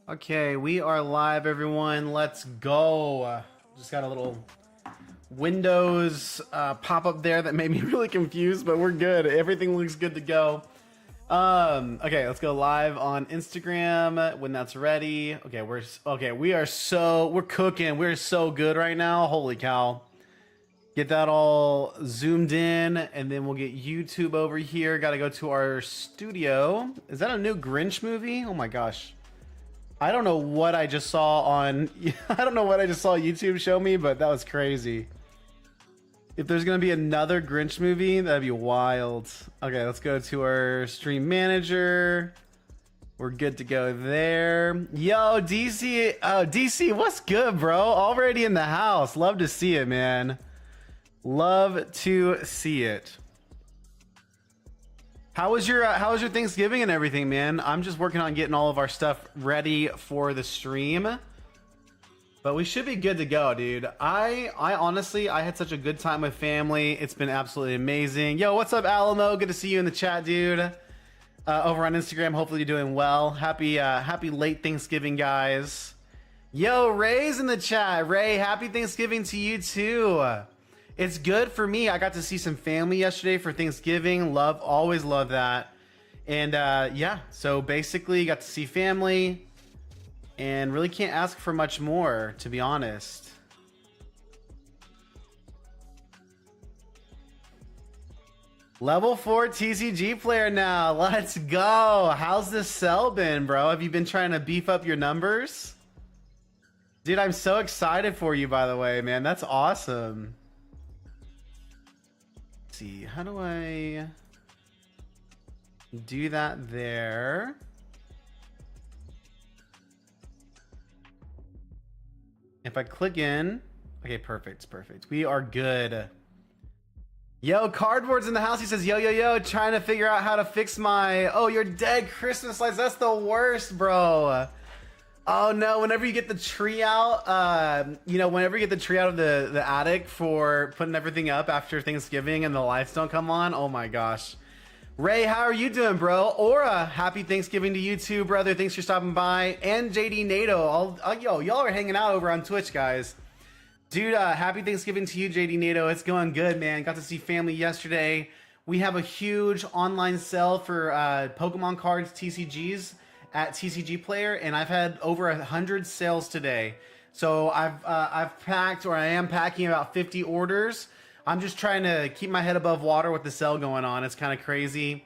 Okay, we are live, everyone. Let's go. Just got a little Windows pop up there that made me really confused, but we're good. Everything looks good to go. Okay, let's go live on Instagram when that's ready. Okay, we're cooking. We're so good right now. Holy cow. Get that all zoomed in, and then we'll get YouTube over here. Got to go to our studio. Is that a new Grinch movie? Oh my gosh. I don't know what I just saw on I don't know what I just saw YouTube show me, but that was crazy. If there's gonna be another Grinch movie, that'd be wild. Okay, let's go to our stream manager. We're good to go there. Yo, DC, DC, what's good, bro? Already in the house. Love to see it, man. Love to see it. How was your Thanksgiving and everything, man? I'm just working on getting all of our stuff ready for the stream, but we should be good to go, dude. I honestly, I had such a good time with family. It's been absolutely amazing. Yo, what's up, Alamo? Good to see you in the chat, dude. Over on Instagram, hopefully you're doing well. Happy late Thanksgiving, guys. Yo, Ray's in the chat. Ray, happy Thanksgiving to you too. It's good for me. I got to see some family yesterday for Thanksgiving. Always love that. And yeah, so basically got to see family and really can't ask for much more, to be honest. Level 4 TCG player now. Let's go. How's this sell been, bro? Have you been trying to beef up your numbers? Dude, I'm so excited for you, by the way, man. That's awesome. See, how do I do that there? If I click in, okay, perfect. We are good. Yo, Cardboard's in the house. He says, yo, trying to figure out how to fix my, oh, you're dead Christmas lights. That's the worst, bro. Oh no, whenever you get the tree out, whenever you get the tree out of the attic for putting everything up after Thanksgiving and the lights don't come on, oh my gosh. Ray, how are you doing, bro? Aura, happy Thanksgiving to you too, brother. Thanks for stopping by. And JD NATO, yo, y'all are hanging out over on Twitch, guys. Dude, happy Thanksgiving to you, JD NATO. It's going good, man. Got to see family yesterday. We have a huge online sale for Pokemon cards, TCGs, at TCG Player, and I've had over 100 sales today. So I've packed, or I am packing, about 50 orders. I'm just trying to keep my head above water with the sale going on. It's kind of crazy.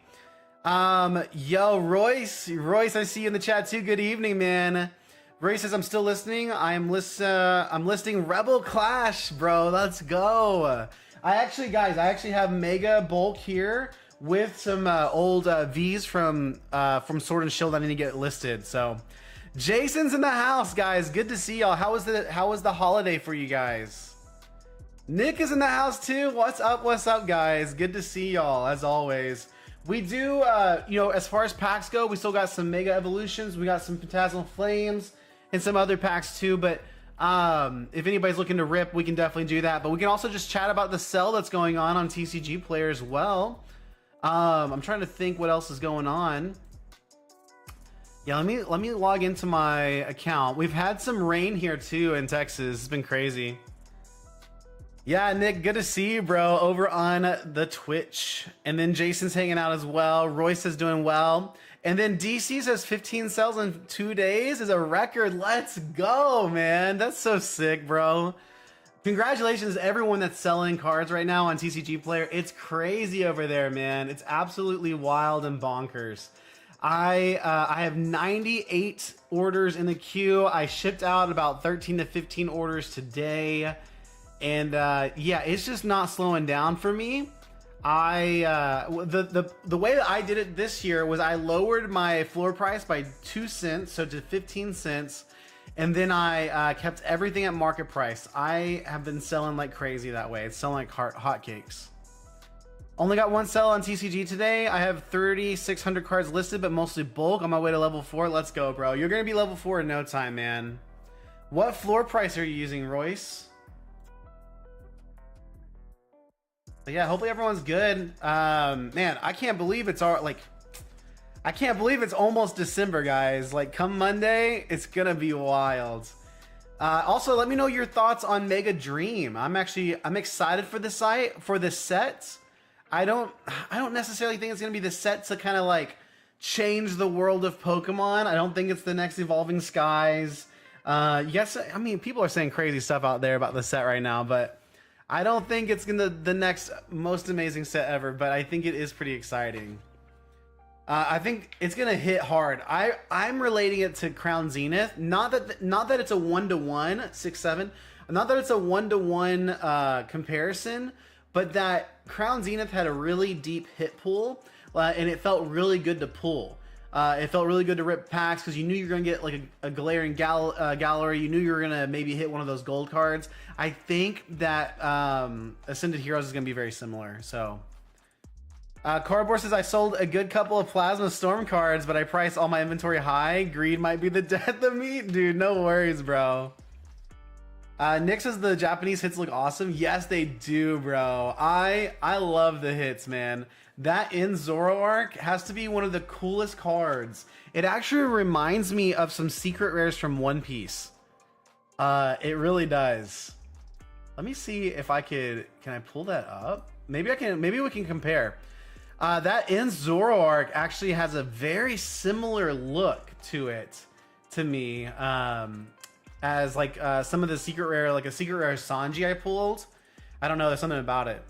Yo, Royce, I see you in the chat too. Good evening, man. Royce says I'm still listening. I'm listing Rebel Clash, bro. Let's go. I actually have Mega Bulk here with some old V's from Sword and Shield I need to get listed. So Jason's in the house, guys. Good to see y'all. How was the holiday for you guys? Nick is in the house too. What's up, guys? Good to see y'all as always. We do as far as packs go, we still got some Mega Evolutions, we got some Phantasmal Flames and some other packs too, but if anybody's looking to rip, we can definitely do that. But we can also just chat about the sell that's going on TCG Player as well. I'm trying to think what else is going on. Yeah, let me log into my account. We've had some rain here too in Texas. It's been crazy. Yeah, Nick, good to see you, bro, over on the Twitch. And then Jason's hanging out as well. Royce is doing well. And then DC says 15 sales in 2 days is a record. Let's go, man. That's so sick, bro. Congratulations to everyone that's selling cards right now on TCG Player. It's crazy over there, man. It's absolutely wild and bonkers. I have 98 orders in the queue. I shipped out about 13 to 15 orders today. And yeah, it's just not slowing down for me. The way that I did it this year was I lowered my floor price by 2 cents, so to 15 cents. And then I kept everything at market price. I have been selling like crazy that way. It's selling like hotcakes. Only got one sell on TCG today. I have 3,600 cards listed, but mostly bulk. On my way to level 4. Let's go, bro. You're going to be level 4 in no time, man. What floor price are you using, Royce? But yeah, hopefully everyone's good. Man, I can't believe it's all like... I can't believe it's almost December, guys. Like, come Monday, it's gonna be wild. Also, let me know your thoughts on Mega Dream. I'm excited for the site, for the set. I don't necessarily think it's gonna be the set to kind of like change the world of Pokemon. I don't think it's the next Evolving Skies. Yes, I mean, people are saying crazy stuff out there about the set right now, but I don't think it's gonna the next most amazing set ever. But I think it is pretty exciting. I think it's gonna hit hard. I'm relating it to Crown Zenith. Not that it's a 1-to-1 6-7. Not that it's a 1-to-1 comparison, but that Crown Zenith had a really deep hit pool, and it felt really good to pull. It felt really good to rip packs because you knew you were gonna get like a Galarian Gallery. You knew you were gonna maybe hit one of those gold cards. I think that Ascended Heroes is gonna be very similar. So. Cardboard says, I sold a good couple of Plasma Storm cards, but I priced all my inventory high. Greed might be the death of me. Dude, no worries, bro. Nick says the Japanese hits look awesome. Yes, they do, bro. I love the hits, man. That in Zoroark has to be one of the coolest cards. It actually reminds me of some secret rares from One Piece. It really does. Let me see if I could... Can I pull that up? Maybe I can. Maybe we can compare. That in Zoroark actually has a very similar look to it, to me, as like some of the secret rare, like a secret rare Sanji I pulled. I don't know, there's something about it.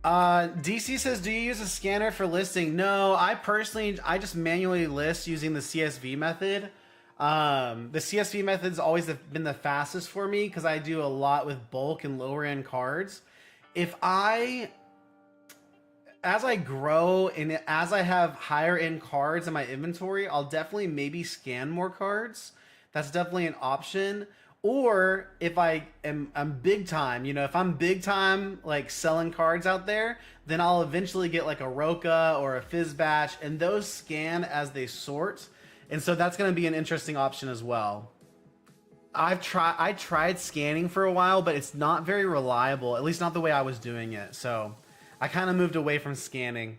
DC says, do you use a scanner for listing? No, I just manually list using the CSV method. The CSV method's always been the fastest for me because I do a lot with bulk and lower end cards. As I grow and as I have higher end cards in my inventory, I'll definitely maybe scan more cards. That's definitely an option. Or if I'm big time, you know, if I'm big time like selling cards out there, then I'll eventually get like a Roka or a Fizzbatch, and those scan as they sort. And so that's going to be an interesting option as well. I tried scanning for a while, but it's not very reliable, at least not the way I was doing it. So I kind of moved away from scanning.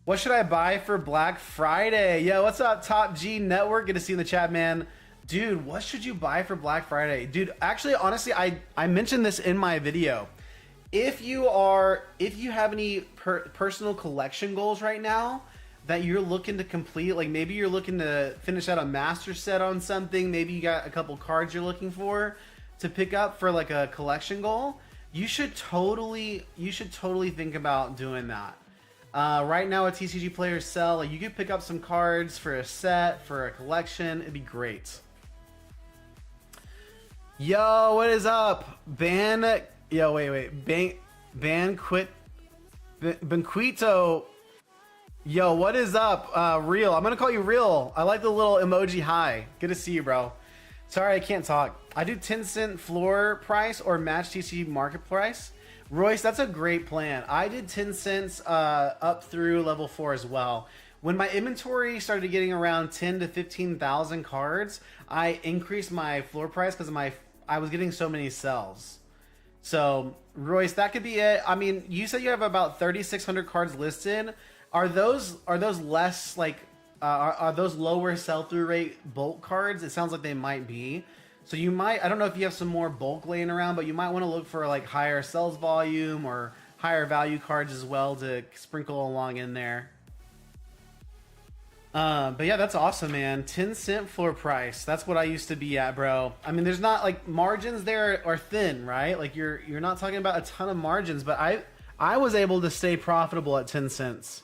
What should I buy for Black Friday? Yo, what's up, Top G Network? Good to see you in the chat, man. Dude, what should you buy for Black Friday? Dude, actually, honestly, I mentioned this in my video. If you have any personal collection goals right now that you're looking to complete, like maybe you're looking to finish out a master set on something, maybe you got a couple cards you're looking for to pick up for like a collection goal, you should totally think about doing that. Right now, at TCG Players sell, like you could pick up some cards for a set, for a collection. It'd be great. Yo, what is up? Banquito. Yo, what is up? Real. I'm gonna call you Real. I like the little emoji hi. Good to see you, bro. Sorry, I can't talk. I do 10-cent floor price or match TCG market price. Royce, that's a great plan. I did 10 cents up through level 4 as well. When my inventory started getting around 10 to 15,000 cards, I increased my floor price because I was getting so many sells. So, Royce, that could be it. I mean, you said you have about 3,600 cards listed. Are those less like are those lower sell-through rate bulk cards? It sounds like they might be. So you might, I don't know if you have some more bulk laying around, but you might want to look for like higher sales volume or higher value cards as well to sprinkle along in there. But yeah, that's awesome, man. 10-cent floor price. That's what I used to be at, bro. I mean, there's not like margins there are thin, right? Like you're not talking about a ton of margins, but I was able to stay profitable at 10 cents.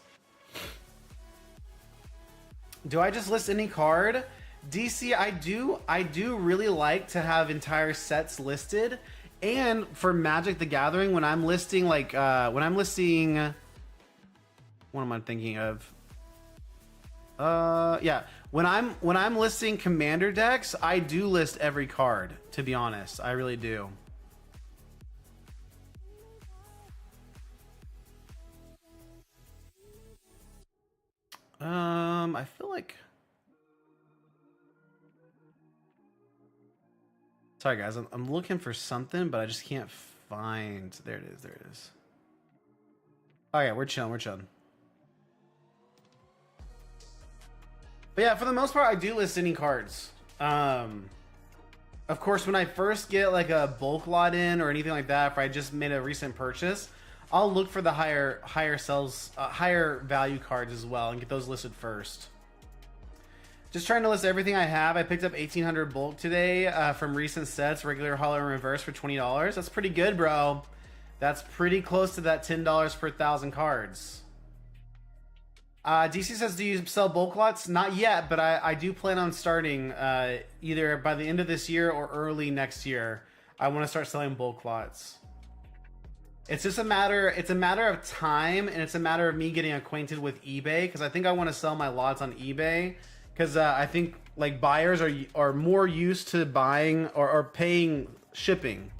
Do I just list any card? DC, I do really like to have entire sets listed. And for Magic the Gathering, when I'm listing like what am I thinking of? Yeah, when I'm listing commander decks, I do list every card, to be honest. I really do. I feel like... Sorry guys, I'm looking for something, but I just can't find... There it is. Oh yeah, we're chilling. But yeah, for the most part, I do list any cards. Of course, when I first get like a bulk lot in or anything like that, if I just made a recent purchase, I'll look for the higher sales, higher value cards as well and get those listed first. Just trying to list everything I have. I picked up 1,800 bulk today from recent sets, regular, hollow, and reverse for $20. That's pretty good, bro. That's pretty close to that $10 per 1,000 cards. DC says, do you sell bulk lots? Not yet, but I do plan on starting either by the end of this year or early next year. I want to start selling bulk lots. It's just a matter of time, and it's a matter of me getting acquainted with eBay, because I think I want to sell my lots on eBay, because I think like buyers are more used to buying or paying shipping.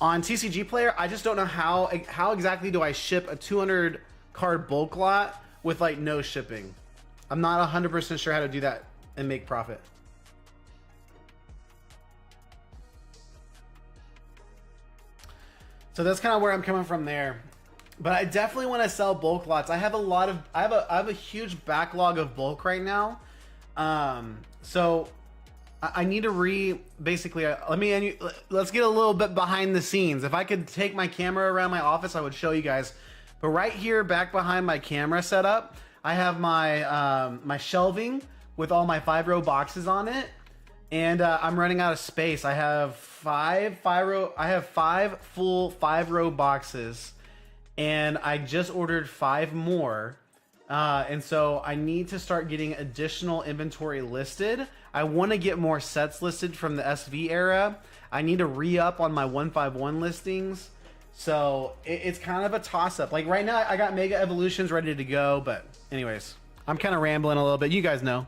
On TCG Player, I just don't know how exactly do I ship a 200 card bulk lot with like no shipping. I'm not 100% sure how to do that and make profit. So that's kind of where I'm coming from there. But I definitely want to sell bulk lots. I have a huge backlog of bulk right now. So I need to basically let's get a little bit behind the scenes. If I could take my camera around my office, I would show you guys. But right here, back behind my camera setup, I have my my shelving with all my 5-row boxes on it, and I'm running out of space. I have five full 5-row boxes, and I just ordered 5 more. And so I need to start getting additional inventory listed. I want to get more sets listed from the SV era. I need to re-up on my 151 listings. So it's kind of a toss-up. Like right now, I got Mega Evolutions ready to go. But anyways, I'm kind of rambling a little bit. You guys know.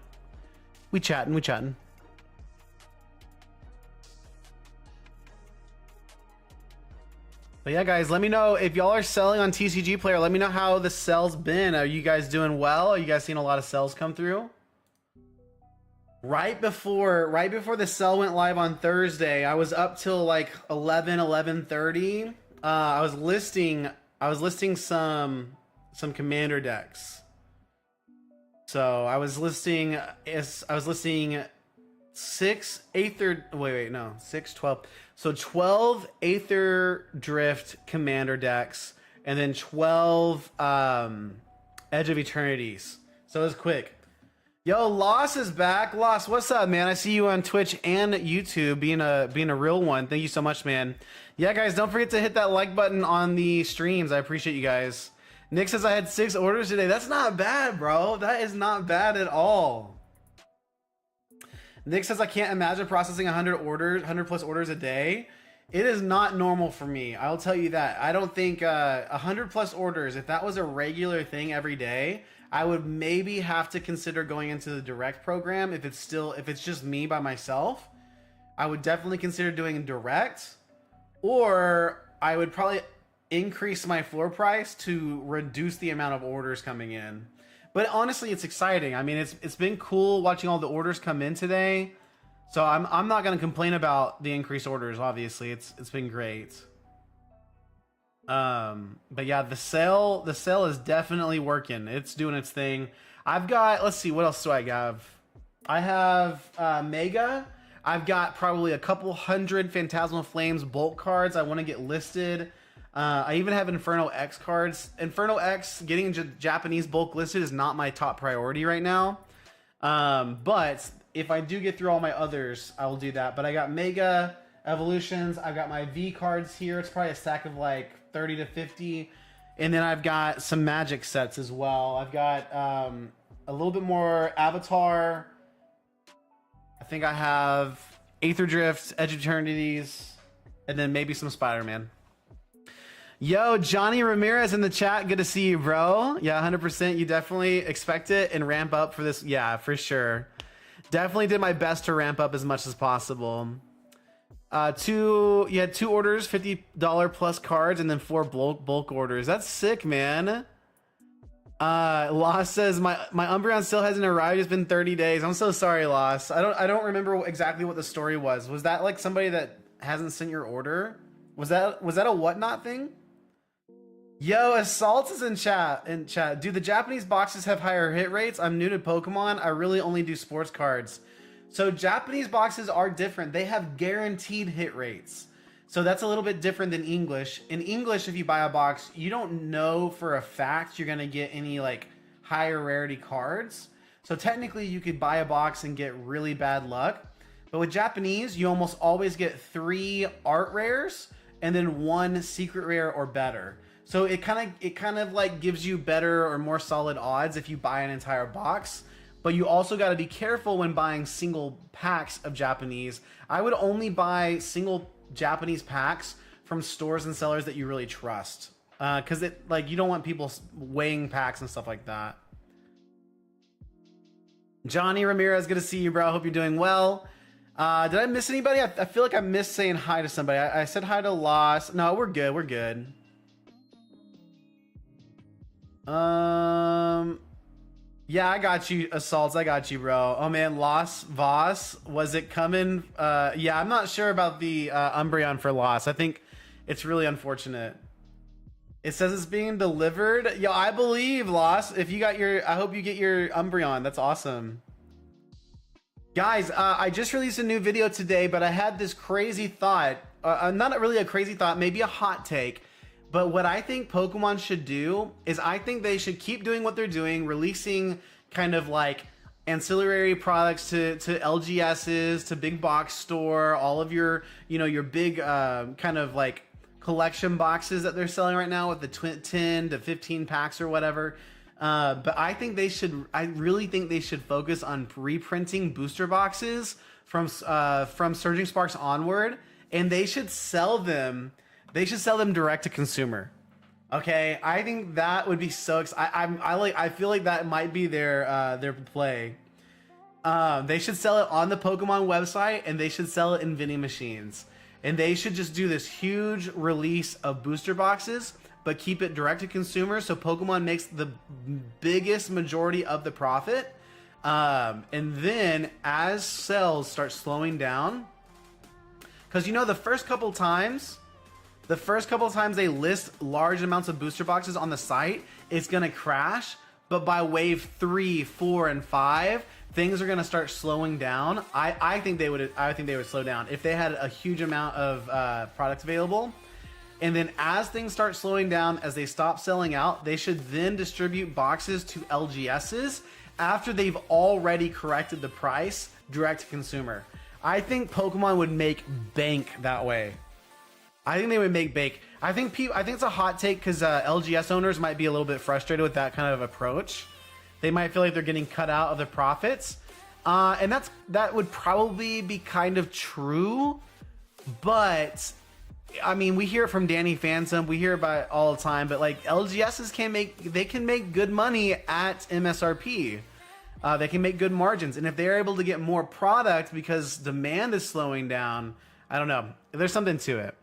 We chatting. But yeah, guys, let me know if y'all are selling on TCG Player. Let me know how the sales been. Are you guys doing well? Are you guys seeing a lot of sales come through? Right before the sale went live on Thursday, I was up till like 11:30. I was listing some commander decks. So I was listing 6 Aether. No, 6, 12. So 12 Aether Drift commander decks, and then 12 Edge of Eternities. So it was quick. Yo, Loss is back. Loss, what's up, man? I see you on Twitch and YouTube, being a real one. Thank you so much, man. Yeah, guys, don't forget to hit that like button on the streams. I appreciate you guys. Nick says I had 6 orders today. That's not bad, bro. That is not bad at all. Nick says I can't imagine processing 100 plus orders a day. It is not normal for me. I'll tell you that. I don't think 100 plus orders, if that was a regular thing every day, I would maybe have to consider going into the direct program. If it's just me by myself, I would definitely consider doing direct, or I would probably increase my floor price to reduce the amount of orders coming in. But honestly, it's exciting. I mean, it's been cool watching all the orders come in today. So I'm not gonna complain about the increased orders. Obviously, it's been great. But yeah, the sale is definitely working. It's doing its thing. I've got, let's see, what else do I have? I have Mega. I've got probably a couple hundred Phantasmal Flames bulk cards I want to get listed. I even have Inferno X cards. Inferno X, getting Japanese bulk listed is not my top priority right now. But if I do get through all my others, I will do that. But I got Mega Evolutions. I've got my V cards here. It's probably a stack of like 30 to 50. And then I've got some Magic sets as well. I've got a little bit more Avatar. I think I have Aether Drift, Edge of Eternities, and then maybe some Spider-Man. Yo, Johnny Ramirez in the chat. Good to see you, bro. Yeah, 100%. You definitely expect it and ramp up for this. Yeah, for sure. Definitely did my best to ramp up as much as possible. You had 2 orders, $50 plus cards, and then 4 bulk orders. That's sick, man. Loss says my Umbreon still hasn't arrived. It's been 30 days. I'm so sorry, Loss. I don't remember exactly what the story was. Was that like somebody that hasn't sent your order? Was that a whatnot thing? Yo, Assault is in chat. In chat, do the Japanese boxes have higher hit rates? I'm new to Pokemon. I really only do sports cards. So Japanese boxes are different. They have guaranteed hit rates. So that's a little bit different than English. In English, if you buy a box, you don't know for a fact you're gonna get any like higher rarity cards. So technically, you could buy a box and get really bad luck. But with Japanese, you almost always get 3 art rares and then 1 secret rare or better. So it kind of like gives you better or more solid odds if you buy an entire box. But you also got to be careful when buying single packs of Japanese. I would only buy single Japanese packs from stores and sellers that you really trust, because it like you don't want people weighing packs and stuff like that. Johnny Ramirez, good to see you, bro. Hope you're doing well. Did I miss anybody? I feel like I missed saying hi to somebody. I said hi to Loss. No, we're good. We're good. Yeah, I got you, Assaults. I got you, bro. Oh man, Loss Voss, was it coming? Yeah, I'm not sure about the Umbreon for Loss. I think it's really unfortunate. It says it's being delivered. Yo, I believe, Loss. If you got your, I hope you get your Umbreon. That's awesome. Guys, I just released a new video today, but I had this crazy thought. Not really a crazy thought, maybe a hot take. But what I think Pokemon should do is I think they should keep doing what they're doing, releasing kind of like ancillary products to LGSs, to big box store, all of your, you know, your big kind of like collection boxes that they're selling right now with the 10 to 15 packs or whatever. But I think they should, I really think they should focus on reprinting booster boxes from Surging Sparks onward, and they should sell them. They should sell them direct to consumer. Okay, I think that would be so exciting. I feel like that might be their play. They should sell it on the Pokemon website, and they should sell it in vending machines. And they should just do this huge release of booster boxes, but keep it direct to consumer, so Pokemon makes the biggest majority of the profit. And then as sales start slowing down, because you know the first couple times they list large amounts of booster boxes on the site, it's gonna crash. But by wave 3, 4, and 5, things are gonna start slowing down. I think they would slow down if they had a huge amount of products available. And then as things start slowing down, as they stop selling out, they should then distribute boxes to LGSs after they've already corrected the price direct to consumer. I think Pokemon would make bank that way. I think they would make bank. I think it's a hot take because LGS owners might be a little bit frustrated with that kind of approach. They might feel like they're getting cut out of their profits. And that would probably be kind of true, but I mean, we hear it from Danny Phantom, we hear about it all the time, but like LGSs can make good money at MSRP. They can make good margins, and if they're able to get more product because demand is slowing down, I don't know. There's something to it.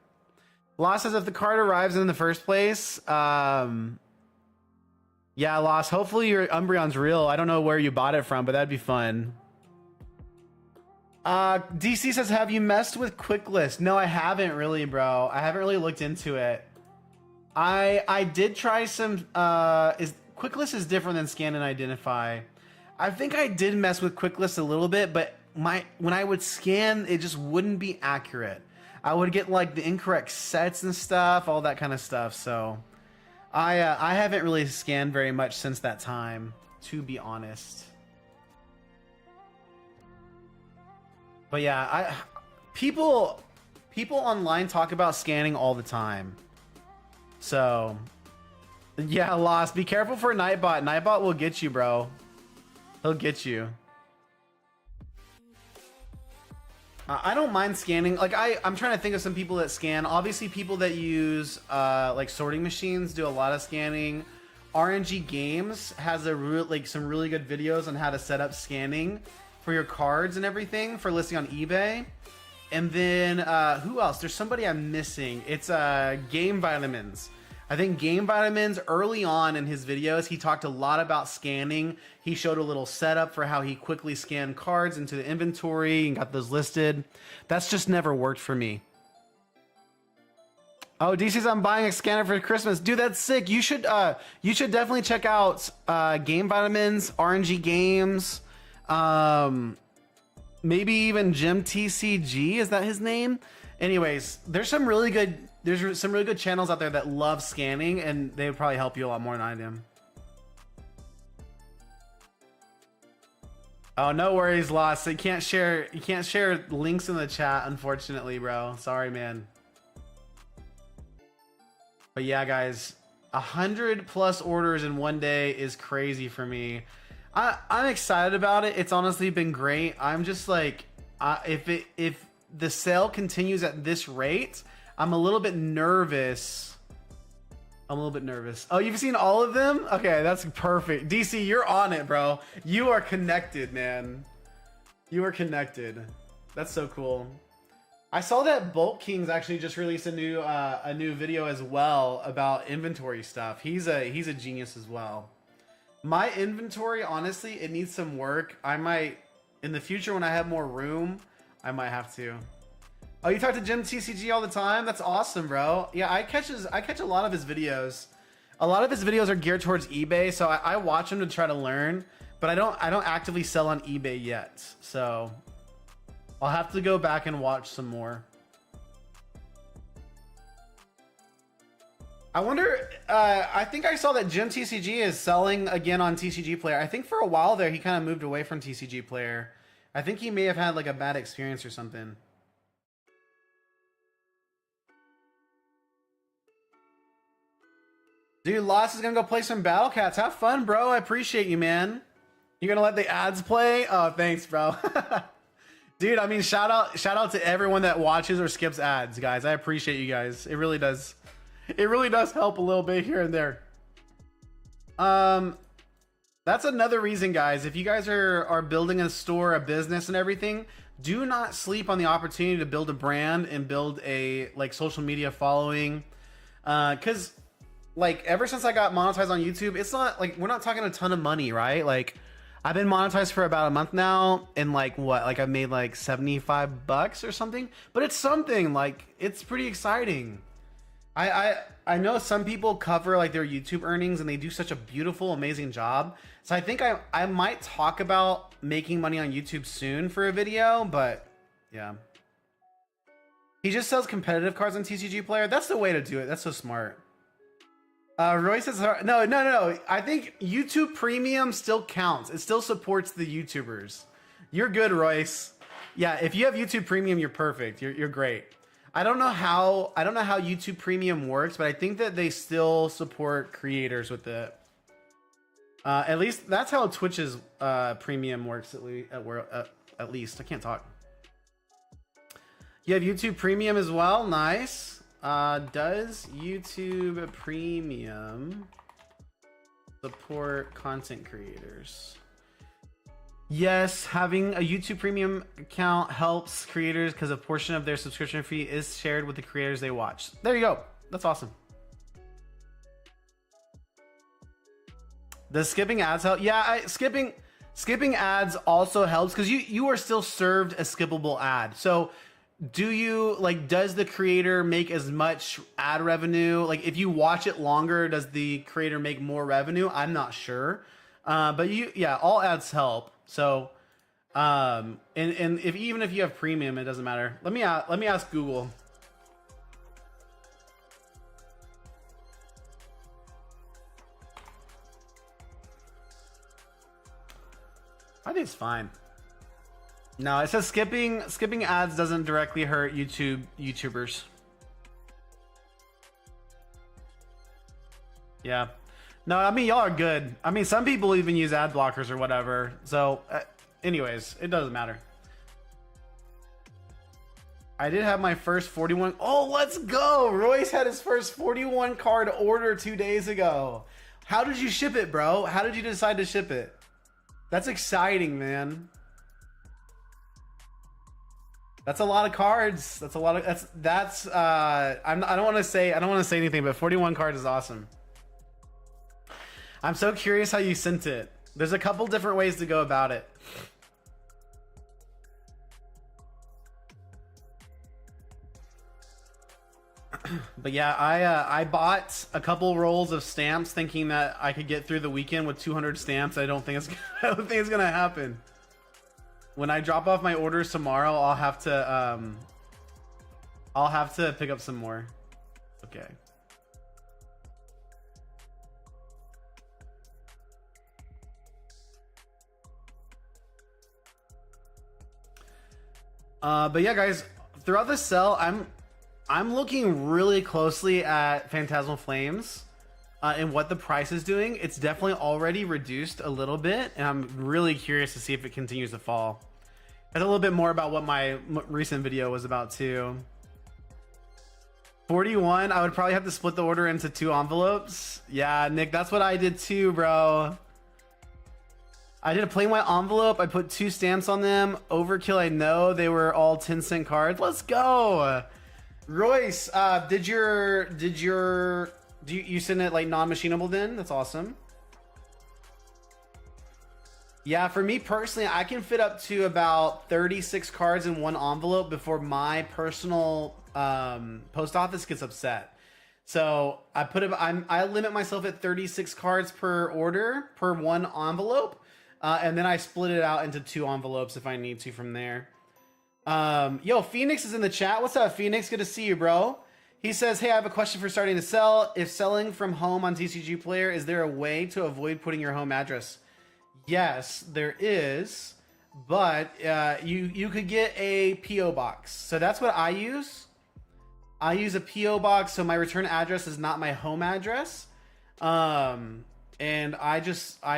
Loss says if the card arrives in the first place, yeah, Loss. Hopefully your Umbreon's real. I don't know where you bought it from, but that'd be fun. DC says, have you messed with Quicklist? No, I haven't really, bro. I haven't really looked into it. I did try some. Quicklist is different than Scan and Identify. I think I did mess with Quicklist a little bit, but when I would scan, it just wouldn't be accurate. I would get like the incorrect sets and stuff, all that kind of stuff. So I haven't really scanned very much since that time, to be honest. But yeah, people online talk about scanning all the time. So yeah, Lost. Be careful for Nightbot. Nightbot will get you, bro. He'll get you. I don't mind scanning. Like I'm trying to think of some people that scan. Obviously, people that use like sorting machines do a lot of scanning. RNG Games has some really good videos on how to set up scanning for your cards and everything for listing on eBay. And then who else? There's somebody I'm missing. It's Game Vitamins. I think Game Vitamins, early on in his videos, he talked a lot about scanning. He showed a little setup for how he quickly scanned cards into the inventory and got those listed. That's just never worked for me. Oh, DC's I'm buying a scanner for Christmas. Dude, that's sick. You should definitely check out Game Vitamins, RNG Games, maybe even Jim TCG, is that his name? Anyways, there's some really good channels out there that love scanning, and they would probably help you a lot more than I do. Oh, no worries, Lost. You can't share links in the chat, unfortunately, bro. Sorry, man. But yeah, guys, 100+ orders in one day is crazy for me. I'm excited about it. It's honestly been great. I'm just like, if the sale continues at this rate, I'm a little bit nervous. Oh, you've seen all of them? Okay, that's perfect. DC, you're on it, bro. You are connected, man. You are connected. That's so cool. I saw that Bulk Kings actually just released a new video as well about inventory stuff. He's a genius as well. My inventory, honestly, it needs some work. I might, in the future when I have more room, I might have to. Oh, you talk to Jim TCG all the time? That's awesome, bro. Yeah, I catch a lot of his videos. A lot of his videos are geared towards eBay, so I watch him to try to learn, but I don't actively sell on eBay yet. So I'll have to go back and watch some more. I wonder, I think I saw that Jim TCG is selling again on TCG Player. I think for a while there, he kind of moved away from TCG Player. I think he may have had like a bad experience or something. Dude, Lost is gonna go play some Battle Cats. Have fun, bro. I appreciate you, man. You're gonna let the ads play? Oh, thanks, bro. Dude, I mean, shout out to everyone that watches or skips ads, guys. I appreciate you guys. It really does. It really does help a little bit here and there. That's another reason, guys. If you guys are building a store, a business and everything, do not sleep on the opportunity to build a brand and build a like social media following. Cause like ever since I got monetized on YouTube, it's not like, we're not talking a ton of money, right? Like I've been monetized for about a month now, and like what, like I've made like $75 or something, but it's something. Like it's pretty exciting. I know some people cover like their YouTube earnings and they do such a beautiful, amazing job. So I think I might talk about making money on YouTube soon for a video, but yeah. He just sells competitive cards on TCG Player. That's the way to do it. That's so smart. Roy says, no. I think YouTube Premium still counts. It still supports the YouTubers. You're good, Royce. Yeah, if you have YouTube Premium, you're perfect. You're great. I don't know how YouTube Premium works, but I think that they still support creators with it. At least that's how Twitch's Premium works. At least I can't talk. You have YouTube Premium as well. Nice. Does YouTube Premium support content creators? Yes, having a YouTube Premium account helps creators because a portion of their subscription fee is shared with the creators they watch. There you go. That's awesome. Does skipping ads help? Yeah, skipping ads also helps because you are still served a skippable ad. So do you like, does the creator make as much ad revenue? Like if you watch it longer, does the creator make more revenue? I'm not sure. But yeah, all ads help. So, and even if you have premium, it doesn't matter. Let me ask Google. I think it's fine. No, it says skipping ads doesn't directly hurt YouTubers. Yeah. No, I mean, y'all are good. I mean, some people even use ad blockers or whatever. So, anyways, it doesn't matter. I did have my first 41. Oh, let's go. Royce had his first 41 card order 2 days ago. How did you ship it, bro? How did you decide to ship it? That's exciting, man. That's a lot of cards. That's a lot of, I don't want to say anything, but 41 cards is awesome. I'm so curious how you sent it. There's a couple different ways to go about it. But yeah, I bought a couple rolls of stamps thinking that I could get through the weekend with 200 stamps. I don't think it's I don't think it's gonna happen. When I drop off my orders tomorrow, I'll have to pick up some more. Okay. But yeah, guys, throughout the sale, I'm looking really closely at Phantasmal Flames and what the price is doing. It's definitely already reduced a little bit, and I'm really curious to see if it continues to fall. That's a little bit more about what my recent video was about too. 41, I would probably have to split the order into 2 envelopes. Yeah, Nick, that's what I did too, bro. I did a plain white envelope. I put 2 stamps on them. Overkill, I know. They were all 10-cent cards. Let's go. Royce, did you send it like non-machinable then? That's awesome. Yeah, for me personally, I can fit up to about 36 cards in one envelope before my personal post office gets upset. So I limit myself at 36 cards per order per one envelope. And then I split it out into 2 envelopes if I need to from there. Yo, Phoenix is in the chat. What's up, Phoenix? Good to see you, bro. He says, hey, I have a question for starting to sell. If selling from home on TCG Player, is there a way to avoid putting your home address? Yes, there is. But you could get a P.O. box. So that's what I use. I use a P.O. box, so my return address is not my home address. And I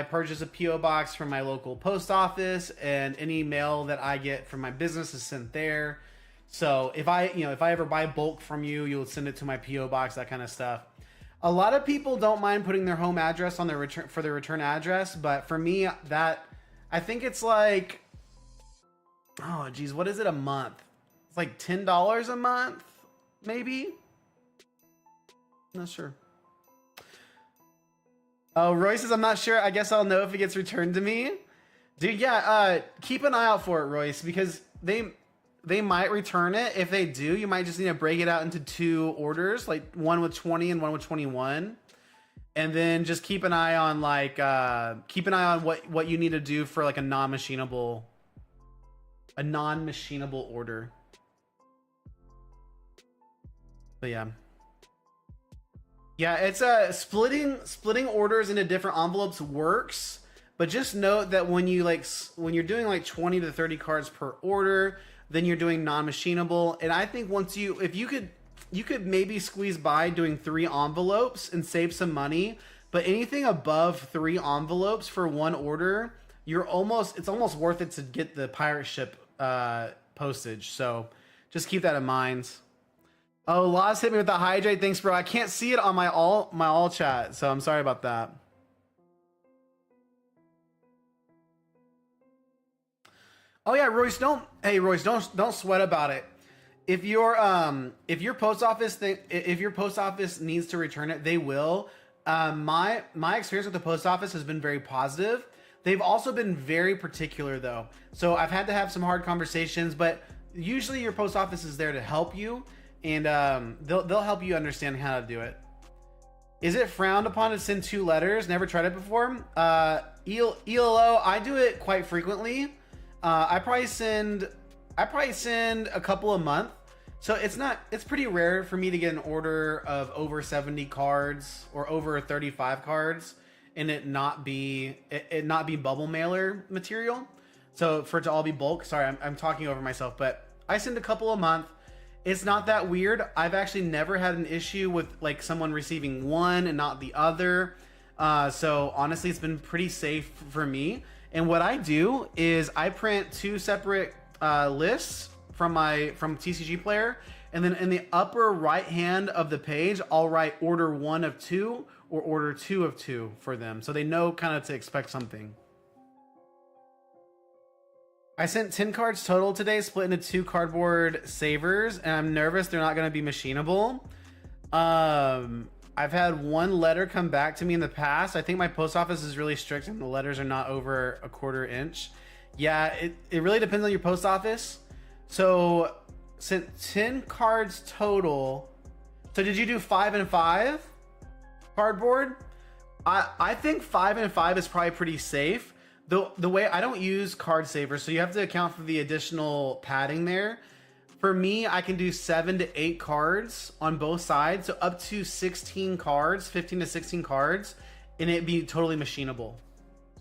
purchase a P.O. box from my local post office, and any mail that I get from my business is sent there. So if I ever buy bulk from you, you'll send it to my P.O. box, that kind of stuff. A lot of people don't mind putting their home address on their return address, but for me, I think it's like, oh geez, what is it a month? It's like $10 a month, maybe? Not sure. Oh, Roy says, I'm not sure. I guess I'll know if it gets returned to me. Dude, yeah, keep an eye out for it, Royce, because they might return it. If they do, you might just need to break it out into 2 orders, like one with 20 and one with 21. And then just keep an eye on what you need to do for like a non-machinable order. But yeah. Yeah, it's splitting orders into different envelopes works, but just note that when you're doing like 20 to 30 cards per order, then you're doing non-machinable. And I think if you could maybe squeeze by doing 3 envelopes and save some money, but anything above 3 envelopes for one order, it's almost worth it to get the pirate ship postage. So just keep that in mind. Oh, Lost hit me with the hydrate. Thanks, bro. I can't see it on my all chat, so I'm sorry about that. Oh yeah, Royce, don't sweat about it. If your post office needs to return it, they will. My experience with the post office has been very positive. They've also been very particular though. So I've had to have some hard conversations, but usually your post office is there to help you. And they'll help you understand how to do it. Is it frowned upon to send 2 letters? Never tried it before. ELO, I do it quite frequently. I probably send a couple a month. So it's pretty rare for me to get an order of over 70 cards or over 35 cards and it not be bubble mailer material. So for it to all be bulk. Sorry, I'm talking over myself, but I send a couple a month. It's not that weird. I've actually never had an issue with like someone receiving one and not the other. So honestly, it's been pretty safe for me. And what I do is I print 2 separate lists from TCG Player, and then in the upper right hand of the page, I'll write order 1 of 2 or order 2 of 2 for them, so they know kind of to expect something. I sent 10 cards total today, split into 2 cardboard savers, and I'm nervous they're not going to be machinable. I've had 1 letter come back to me in the past. I think my post office is really strict and the letters are not over a 1/4 inch. Yeah, it really depends on your post office. So sent 10 cards total. So did you do 5 and 5 cardboard? I think 5 and 5 is probably pretty safe. The way I don't use card savers, so you have to account for the additional padding there. For me, I can do 7 to 8 cards on both sides, so up to 16 cards, 15 to 16 cards, and it'd be totally machinable.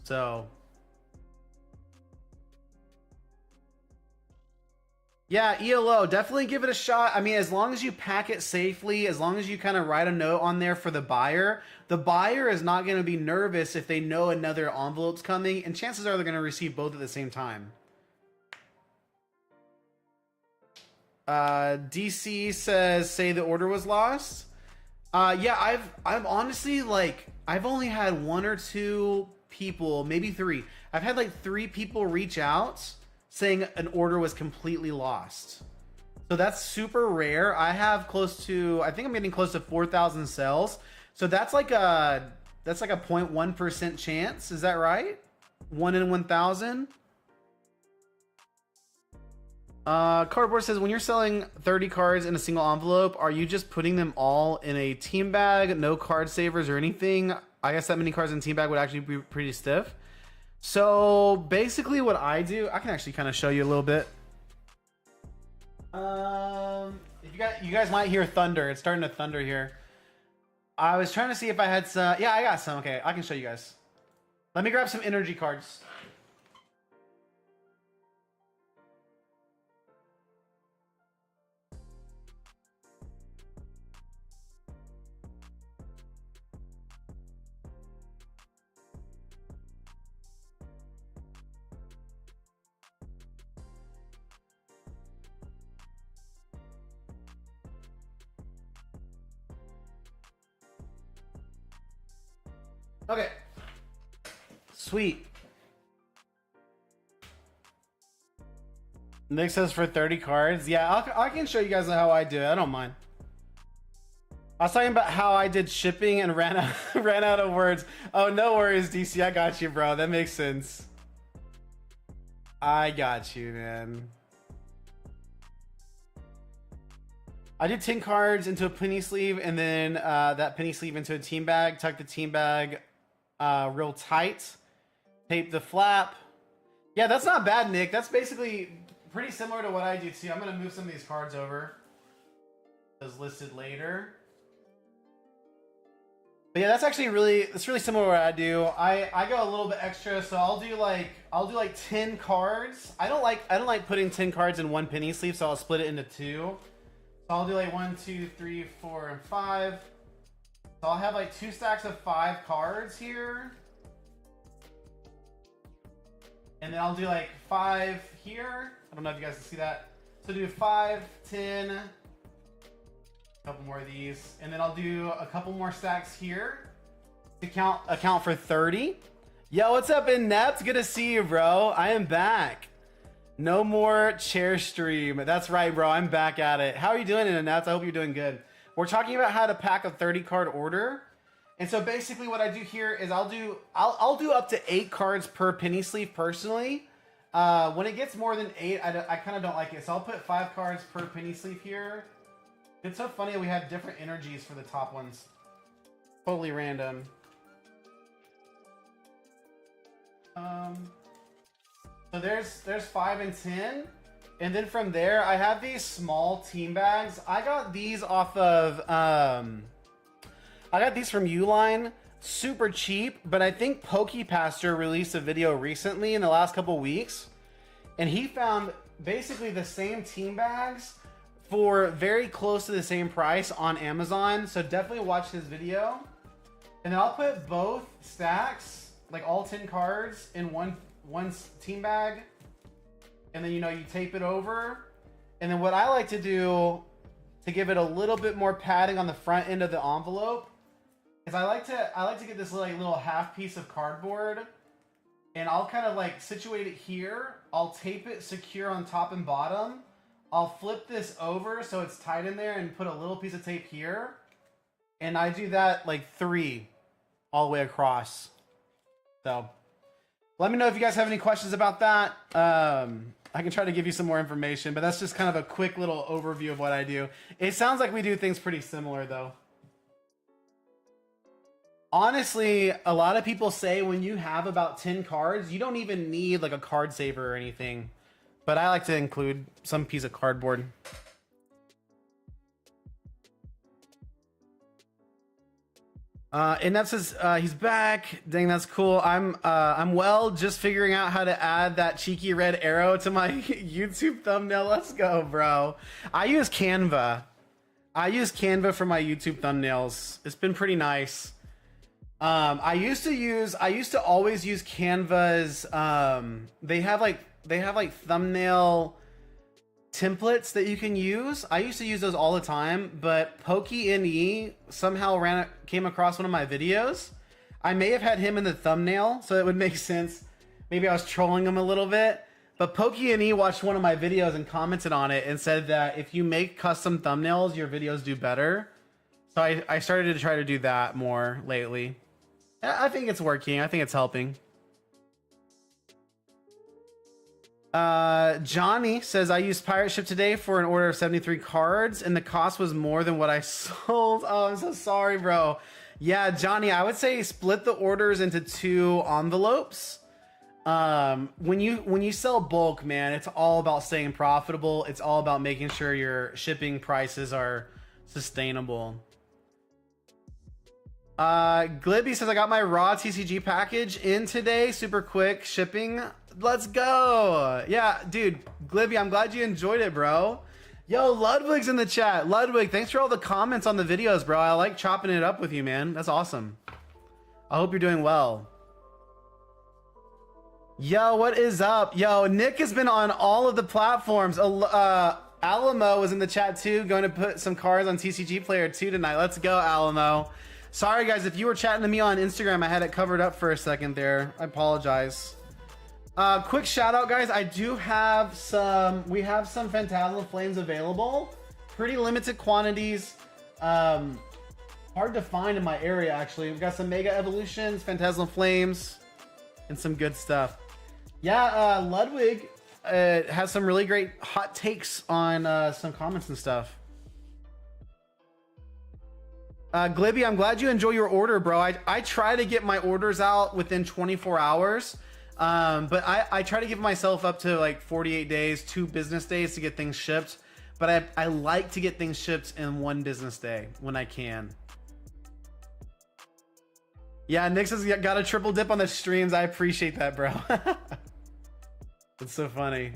So yeah, ELO, definitely give it a shot. I mean, as long as you pack it safely, as long as you kind of write a note on there for the buyer is not going to be nervous if they know another envelope's coming, and chances are they're going to receive both at the same time. DC says, say the order was lost. Yeah, I've honestly, like, I've only had 1 or 2 people, maybe 3. I've had like 3 people reach out saying an order was completely lost. So that's super rare. I have close to, I think I'm getting close to 4,000 sales. So that's like a 0.1% chance. Is that right? 1 in 1,000. Cardboard says, when you're selling 30 cards in a single envelope, are you just putting them all in a team bag? No card savers or anything? I guess that many cards in a team bag would actually be pretty stiff. So basically what I do, I can actually kind of show you a little bit. If you guys might hear thunder. It's starting to thunder here. I was trying to see if I had some. Yeah, I got some. Okay, I can show you guys. Let me grab some energy cards. Okay. Sweet. Nick says for 30 cards. Yeah, I can show you guys how I do it. I don't mind. I was talking about how I did shipping and ran out of words. Oh, no worries, DC. I got you, bro. That makes sense. I got you, man. I did 10 cards into a penny sleeve, and then that penny sleeve into a team bag. Tuck the team bag real tight. Tape the flap. Yeah, that's not bad, Nick. That's basically pretty similar to what I do too. I'm gonna move some of these cards over as listed later. But yeah, that's actually really similar to what I do. I go a little bit extra, so I'll do like 10 cards. I don't like putting 10 cards in one penny sleeve, so I'll split it into 2. So I'll do like 1, 2, 3, 4, and 5. So I'll have like 2 stacks of 5 cards here. And then I'll do like 5 here. I don't know if you guys can see that. So do 5, 10, a couple more of these. And then I'll do a couple more stacks here to account for 30. Yo, what's up, Inept? Good to see you, bro. I am back. No more chair stream. That's right, bro. I'm back at it. How are you doing, Inept? I hope you're doing good. We're talking about how to pack a 30 card order. And so basically what I do here is I'll do up to 8 cards per penny sleeve personally. When it gets more than 8, I kind of don't like it. So I'll put 5 cards per penny sleeve here. It's so funny that we have different energies for the top ones. Totally random. So there's 5 and 10. And then from there, I have these small team bags. I got these off of, I got these from Uline, super cheap, but I think PokePastor released a video recently in the last couple weeks, and he found basically the same team bags for very close to the same price on Amazon, so definitely watch his video. And then I'll put both stacks, like all 10 cards, in one team bag, and then, you know, you tape it over. And then what I like to do to give it a little bit more padding on the front end of the envelope is I like to get this like little half piece of cardboard, and I'll kind of like situate it here. I'll tape it secure on top and bottom. I'll flip this over so it's tight in there and put a little piece of tape here. And I do that like 3 all the way across. So let me know if you guys have any questions about that. I can try to give you some more information, but that's just kind of a quick little overview of what I do. It sounds like we do things pretty similar though. Honestly, a lot of people say when you have about 10 cards, you don't even need like a card saver or anything. But I like to include some piece of cardboard. And that says he's back. Dang, that's cool. I'm well, just figuring out how to add that cheeky red arrow to my YouTube thumbnail. Let's go, bro. I use Canva. I use Canva for my YouTube thumbnails. It's been pretty nice. I used to always use Canva's. They have like thumbnail templates that you can use. I used to use those all the time, but PokeNE somehow came across one of my videos. I may have had him in the thumbnail, so it would make sense. Maybe I was trolling him a little bit, but PokeNE watched one of my videos and commented on it and said that if you make custom thumbnails, your videos do better. So I started to try to do that more lately. I think it's working. I think it's helping. Johnny says I used Pirate Ship today for an order of 73 cards and the cost was more than what I sold. Oh, I'm so sorry, bro. Yeah, Johnny, I would say split the orders into 2 envelopes. When you sell bulk, man, it's all about staying profitable. It's all about making sure your shipping prices are sustainable. Glibby says I got my raw TCG package in today, super quick shipping. Let's go. Yeah, dude, Glibby, I'm glad you enjoyed it, bro. Yo, Ludwig's in the chat. Ludwig, thanks for all the comments on the videos, bro. I like chopping it up with you, man. That's awesome. I hope you're doing well. Yo, what is up? Yo, Nick has been on all of the platforms. Alamo was in the chat too, going to put some cards on TCG Player 2 tonight. Let's go, Alamo. Sorry, guys, if you were chatting to me on Instagram, I had it covered up for a second there. I apologize. Quick shout out, guys. We have some Phantasmal Flames available. Pretty limited quantities. Hard to find in my area, actually. We've got some Mega Evolutions, Phantasmal Flames, and some good stuff. Yeah, Ludwig has some really great hot takes on some comments and stuff. Glibby, I'm glad you enjoy your order, bro. I try to get my orders out within 24 hours. But I try to give myself up to like 48 days, 2 business days to get things shipped. But I like to get things shipped in 1 business day when I can. Yeah, Nix has got a triple dip on the streams. I appreciate that, bro. It's so funny.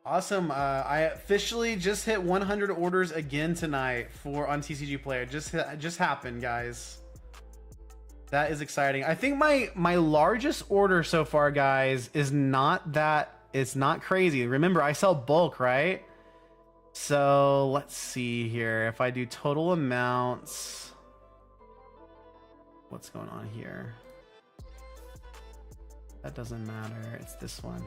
Awesome. I officially just hit 100 orders again tonight on TCG Player. Just happened, guys. That is exciting. I think my largest order so far, guys, is not that. It's not crazy. Remember, I sell bulk, right? So let's see here. If I do total amounts, what's going on here? That doesn't matter. It's this one.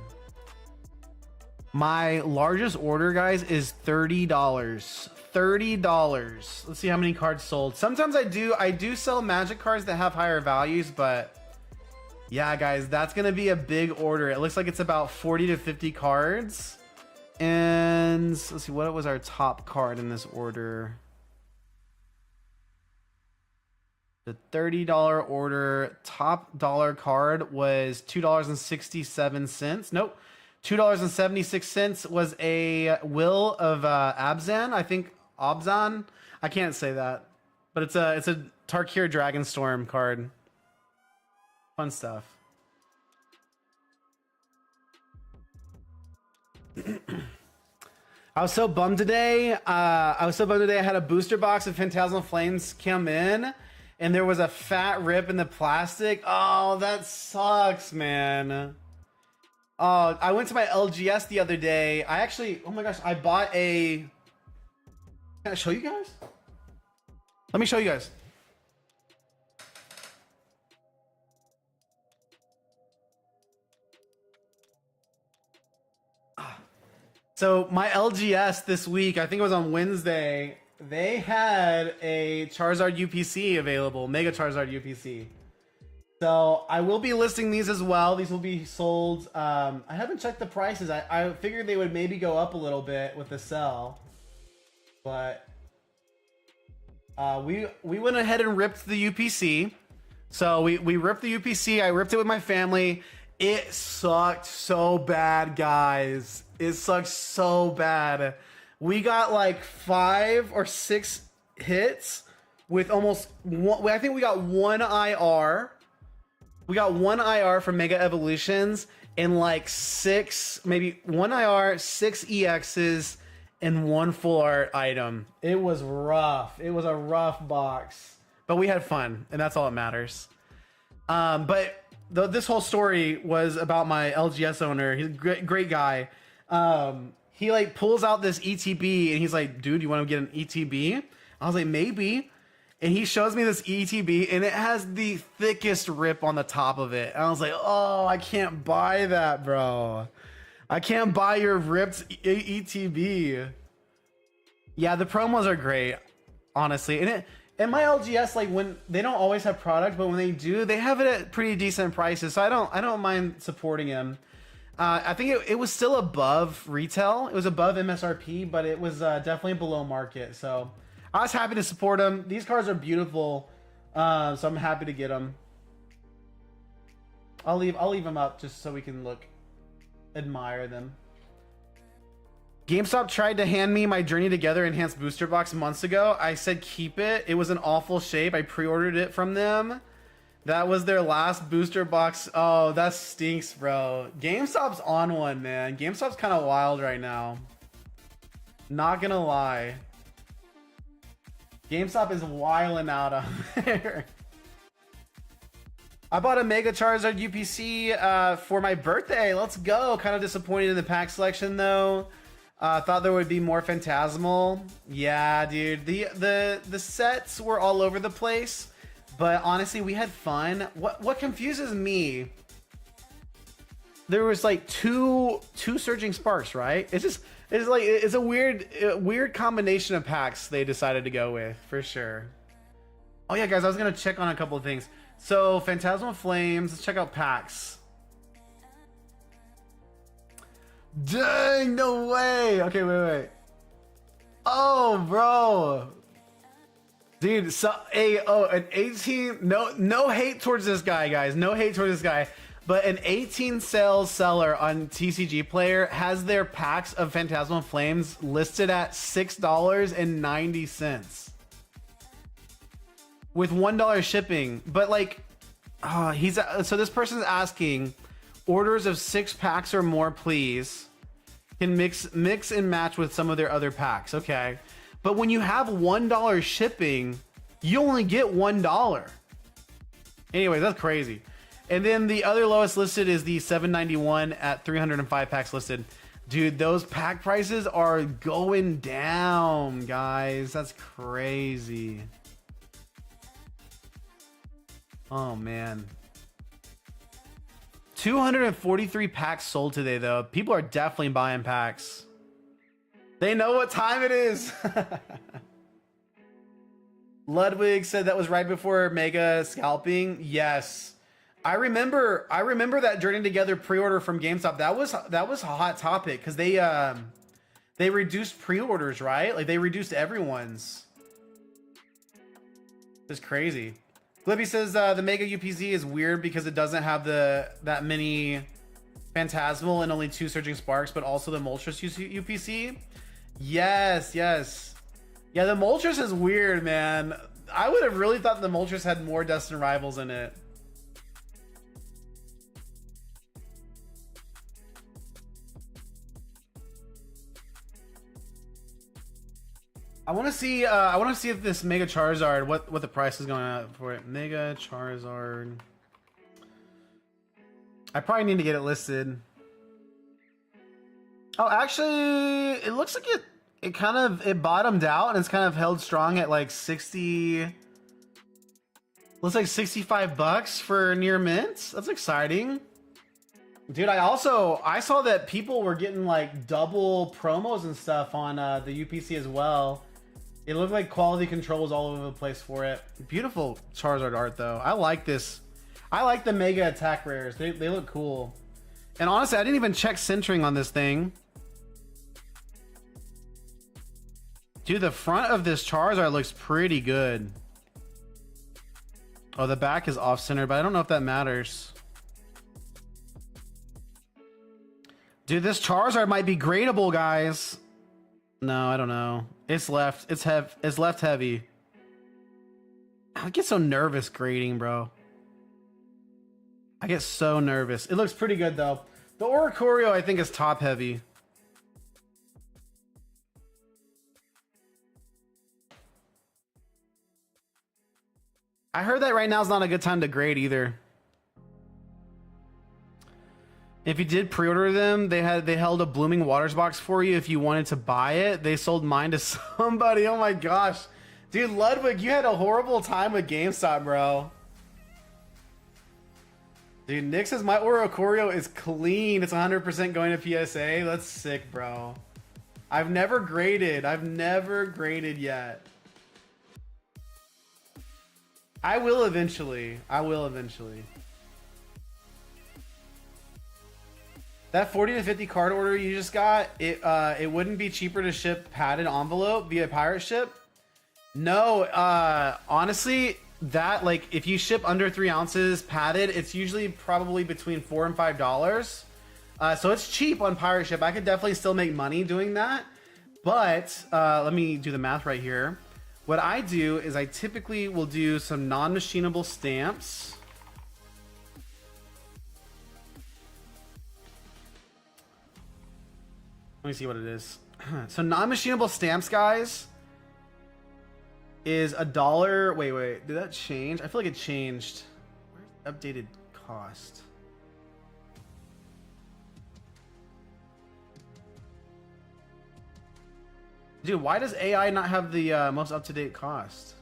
My largest order, guys, is $30. $30. Let's see how many cards sold. Sometimes I do sell Magic cards that have higher values, but yeah, guys, that's gonna be a big order. It looks like it's about 40 to 50 cards. And let's see, what was our top card in this order? The $30 order, top dollar card was $2.67. Nope. $2.76 was a Will of Abzan. I think Abzan. I can't say that, but it's a Tarkir Dragonstorm card. Fun stuff. I was so bummed today. I had a booster box of Phantasmal Flames come in, and there was a fat rip in the plastic. Oh, that sucks, man. I went to my LGS the other day. Oh my gosh, I bought a... Can I show you guys? Let me show you guys. So my LGS this week, I think it was on Wednesday, they had a Charizard UPC available, Mega Charizard UPC. So I will be listing these as well. These will be sold. I haven't checked the prices. I figured they would maybe go up a little bit with the sell, but we went ahead and ripped the UPC. So we ripped the UPC. I ripped it with my family. It sucked so bad, guys. It sucked so bad. We got like 5 or 6 hits with almost one. I think we got one IR. We got one IR from Mega Evolutions and like 6, maybe one IR, 6 EXs, and 1 full art item. It was rough. It was a rough box, but we had fun, and that's all that matters. But this whole story was about my LGS owner. He's a great guy. He like pulls out this ETB, and he's like, "Dude, you want to get an ETB?" I was like, "Maybe." And he shows me this ETB, and it has the thickest rip on the top of it. And I was like, "Oh, I can't buy that, bro. I can't buy your ripped ETB." Yeah, the promos are great, honestly. And my LGS, like, when they don't always have product, but when they do, they have it at pretty decent prices. So I don't mind supporting him. I think it was still above retail. It was above MSRP, but it was definitely below market. So I was happy to support him. These cards are beautiful, so I'm happy to get them. I'll leave them up just so we can admire them. GameStop tried to hand me my Journey Together enhanced booster box months ago. I said keep it. It was an awful shape. I pre-ordered it from them. That was their last booster box. Oh, that stinks, bro. GameStop's on one, man. GameStop's kind of wild right now. Not gonna lie. GameStop is wilding out on there. I bought a Mega Charizard UPC for my birthday. Let's go. Kind of disappointed in the pack selection though. Thought there would be more Phantasmal. Yeah, dude. The sets were all over the place, but honestly, we had fun. What confuses me? There was like two Surging Sparks, right? It's a weird combination of packs they decided to go with for sure. Oh yeah, guys, I was gonna check on a couple of things. So Phantasmal Flames. Let's check out packs. Dang, no way. Okay, wait. Oh, bro. Dude, so an 18, no hate towards this guy, guys. No hate towards this guy. But an 18 sales seller on TCG Player has their packs of Phantasmal Flames listed at $6.90 with $1 shipping. But like, so this person's asking, orders of 6 packs or more, please. Can mix and match with some of their other packs. Okay, but when you have $1 shipping, you only get $1. Anyway, that's crazy. And then the other lowest listed is the $7.91 at 305 packs listed. Dude, those pack prices are going down, guys. That's crazy. Oh man. 243 packs sold today, though. People are definitely buying packs. They know what time it is. Ludwig said that was right before Mega scalping. Yes, I remember that Journey Together pre-order from GameStop. That was a hot topic because they reduced pre-orders, right? Like they reduced everyone's. It's crazy. Glibby says the Mega UPZ is weird because it doesn't have that many Phantasmal and only 2 Surging Sparks, but also the Moltres UPC. Yes. Yeah, the Moltres is weird, man. I would have really thought the Moltres had more Destined Rivals in it. I want to see if this Mega Charizard, what the price is going out for it. Mega Charizard. I probably need to get it listed. Oh, actually, it looks like it bottomed out and it's kind of held strong at like 60. Looks like $65 for near mint. That's exciting. Dude, I saw that people were getting like double promos and stuff on the UPC as well. It looked like quality control was all over the place for it. Beautiful Charizard art though. I like this. I like the mega attack rares. They look cool. And honestly, I didn't even check centering on this thing. Dude, the front of this Charizard looks pretty good. Oh, the back is off-center, but I don't know if that matters. Dude, this Charizard might be gradable, guys. No, I don't know. It's left. It's left heavy. I get so nervous grading, bro. I get so nervous. It looks pretty good, though. The Oricorio, I think, is top heavy. I heard that right now is not a good time to grade either. If you did pre-order them, they held a Blooming Waters box for you if you wanted to buy it. They sold mine to somebody. Oh my gosh. Dude, Ludwig, you had a horrible time with GameStop, bro. Dude, Nick says my Oricorio is clean. It's 100% going to PSA. That's sick, bro. I've never graded. I've never graded yet. I will eventually. I will eventually. That 40 to 50 card order you just got, it wouldn't be cheaper to ship padded envelope via pirate ship? No, honestly, that, like, if you ship under 3 ounces padded, it's usually probably between $4 and $5. So it's cheap on pirate ship. I could definitely still make money doing that. But let me do the math right here. What I do is I typically will do some non-machinable stamps. Let me see what it is. So non-machinable stamps, guys, is $1. Wait, did that change? I feel like it changed. Where's the updated cost? Dude, why does AI not have the most up-to-date cost?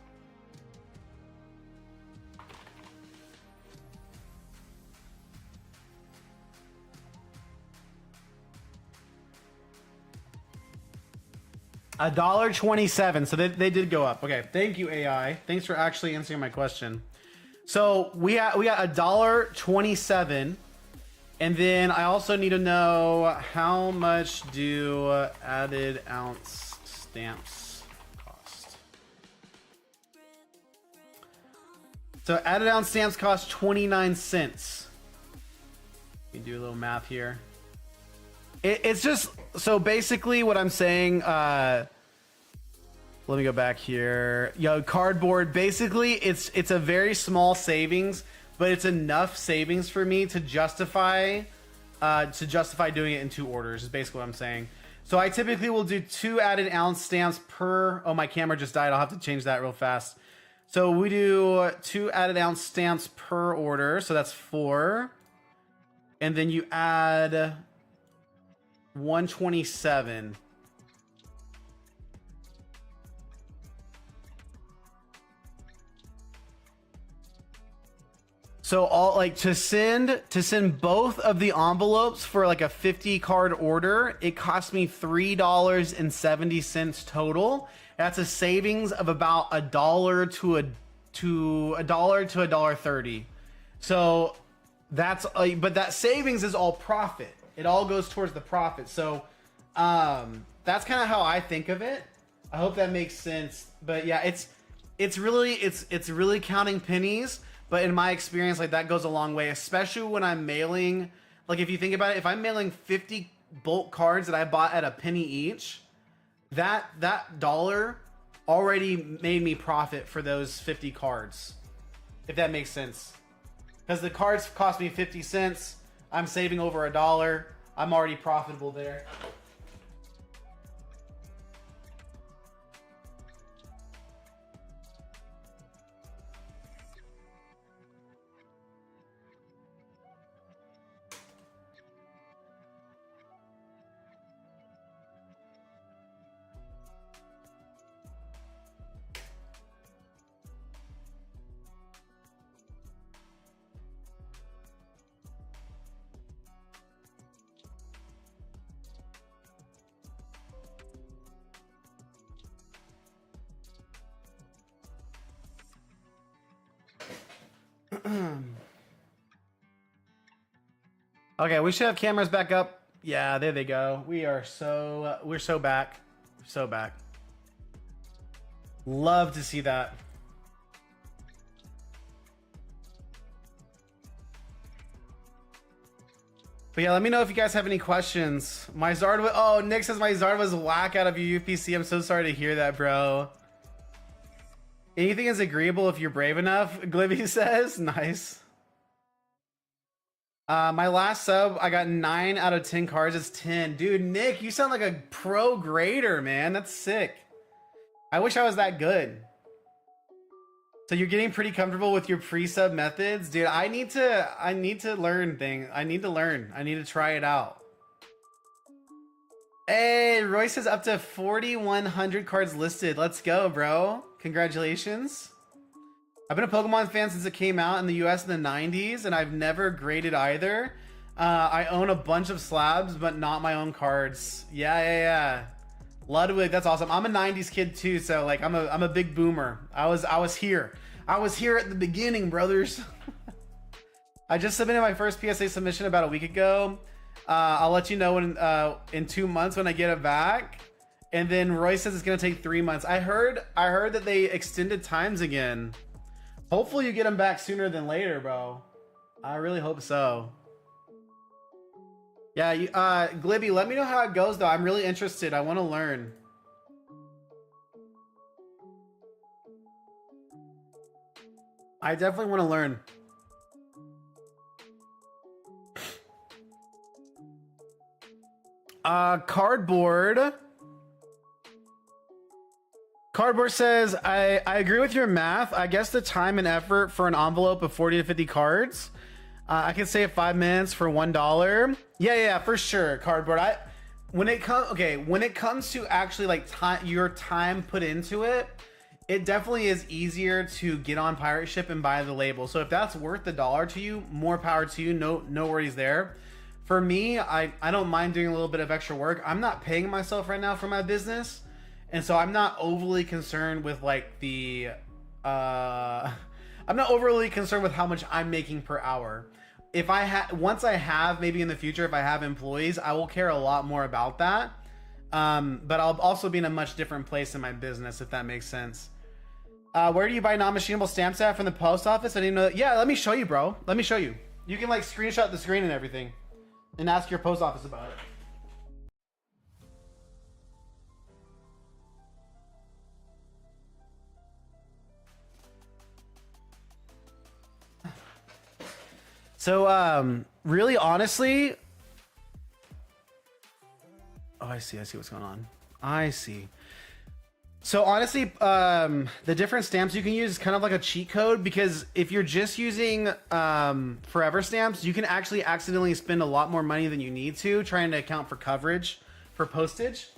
$1.27. So they did go up. Okay, thank you, AI. Thanks for actually answering my question. So we got $1.27, and then I also need to know how much do added ounce stamps cost. So added ounce stamps cost 29 cents. Let me do a little math here. It's just, so basically what I'm saying, let me go back here. Yo, cardboard, basically it's a very small savings, but it's enough savings for me to justify doing it in 2 orders, is basically what I'm saying. So I typically will do 2 added ounce stamps per, oh, my camera just died. I'll have to change that real fast. So we do 2 added ounce stamps per order. So that's 4. And then you add 127. So all, like, to send both of the envelopes for like a 50 card order, it cost me $3.70 total. That's a savings of about $1 to $1.30. So that's but that savings is all profit. It all goes towards the profit. So that's kind of how I think of it. I hope that makes sense. But yeah, it's really counting pennies. But in my experience, like, that goes a long way, especially when I'm mailing. Like, if you think about it, if I'm mailing 50 bulk cards that I bought at a penny each, that dollar already made me profit for those 50 cards, if that makes sense. Because the cards cost me 50 cents. I'm saving over $1. I'm already profitable there. Okay, we should have cameras back up. Yeah, there they go. We're so back. So back. Love to see that. But yeah, let me know if you guys have any questions. My Zard was, oh, Nick says my Zard was whack out of your UPC. I'm so sorry to hear that, bro. Anything is agreeable if you're brave enough, Glibby says. Nice. My last sub, I got 9 out of 10 cards. It's 10. Dude, Nick, you sound like a pro grader, man. That's sick. I wish I was that good. So you're getting pretty comfortable with your pre-sub methods? Dude, I need to learn things. I need to learn. I need to try it out. Hey, Royce says up to 4,100 cards listed. Let's go, bro. Congratulations. I've been a Pokemon fan since it came out in the US in the 90s, and I've never graded either. I own a bunch of slabs, but not my own cards. Yeah. Ludwig, that's awesome. I'm a 90s kid too, so like I'm a big boomer. I was here. I was here at the beginning, brothers. I just submitted my first PSA submission about a week ago. I'll let you know when in 2 months when I get it back. And then Roy says it's gonna take 3 months. I heard that they extended times again. Hopefully you get them back sooner than later, bro. I really hope so. Yeah, Glibby, let me know how it goes though. I'm really interested. I want to learn. I definitely want to learn. Cardboard. Cardboard says, I agree with your math. I guess the time and effort for an envelope of 40 to 50 cards. I can save 5 minutes for $1. Yeah, for sure. Cardboard. When it comes to actually like your time put into it, it definitely is easier to get on Pirate Ship and buy the label. So if that's worth the $1 to you, more power to you. No worries there. For me, I don't mind doing a little bit of extra work. I'm not paying myself right now for my business, and so I'm not overly concerned with like the I'm not overly concerned with how much I'm making per hour. If once I have, maybe in the future, if I have employees, I will care a lot more about that. But I'll also be in a much different place in my business, if that makes sense. Where do you buy non-machinable stamps at? From the post office? I didn't know that. Yeah, let me show you, bro. Let me show you. You can like screenshot the screen and everything and ask your post office about it. So, really honestly, oh, I see what's going on. I see. So honestly, the different stamps you can use is kind of like a cheat code, because if you're just using forever stamps, you can actually accidentally spend a lot more money than you need to trying to account for coverage for postage.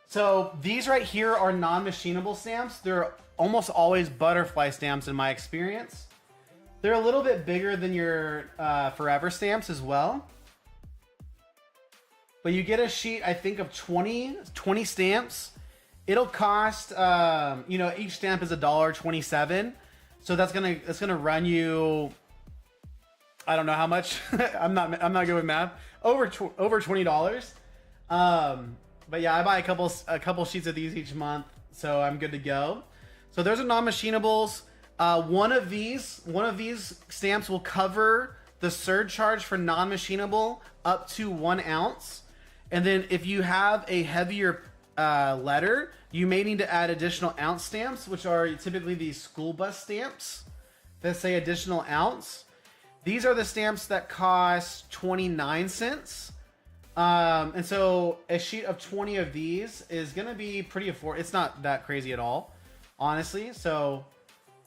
So these right here are non-machinable stamps. They're almost always butterfly stamps in my experience. They're a little bit bigger than your forever stamps as well. But you get a sheet, I think, of 20 stamps. It'll cost, each stamp is $1.27. So that's gonna run you, I don't know how much. I'm not good with math. Over $20. But yeah, I buy a couple sheets of these each month, so I'm good to go. So those are non-machinables. One of these stamps will cover the surcharge for non-machinable up to 1 ounce. And then if you have a heavier letter, you may need to add additional ounce stamps, which are typically these school bus stamps that say additional ounce. These are the stamps that cost 29 cents. And so a sheet of 20 of these is going to be pretty affordable. It's not that crazy at all, honestly. So,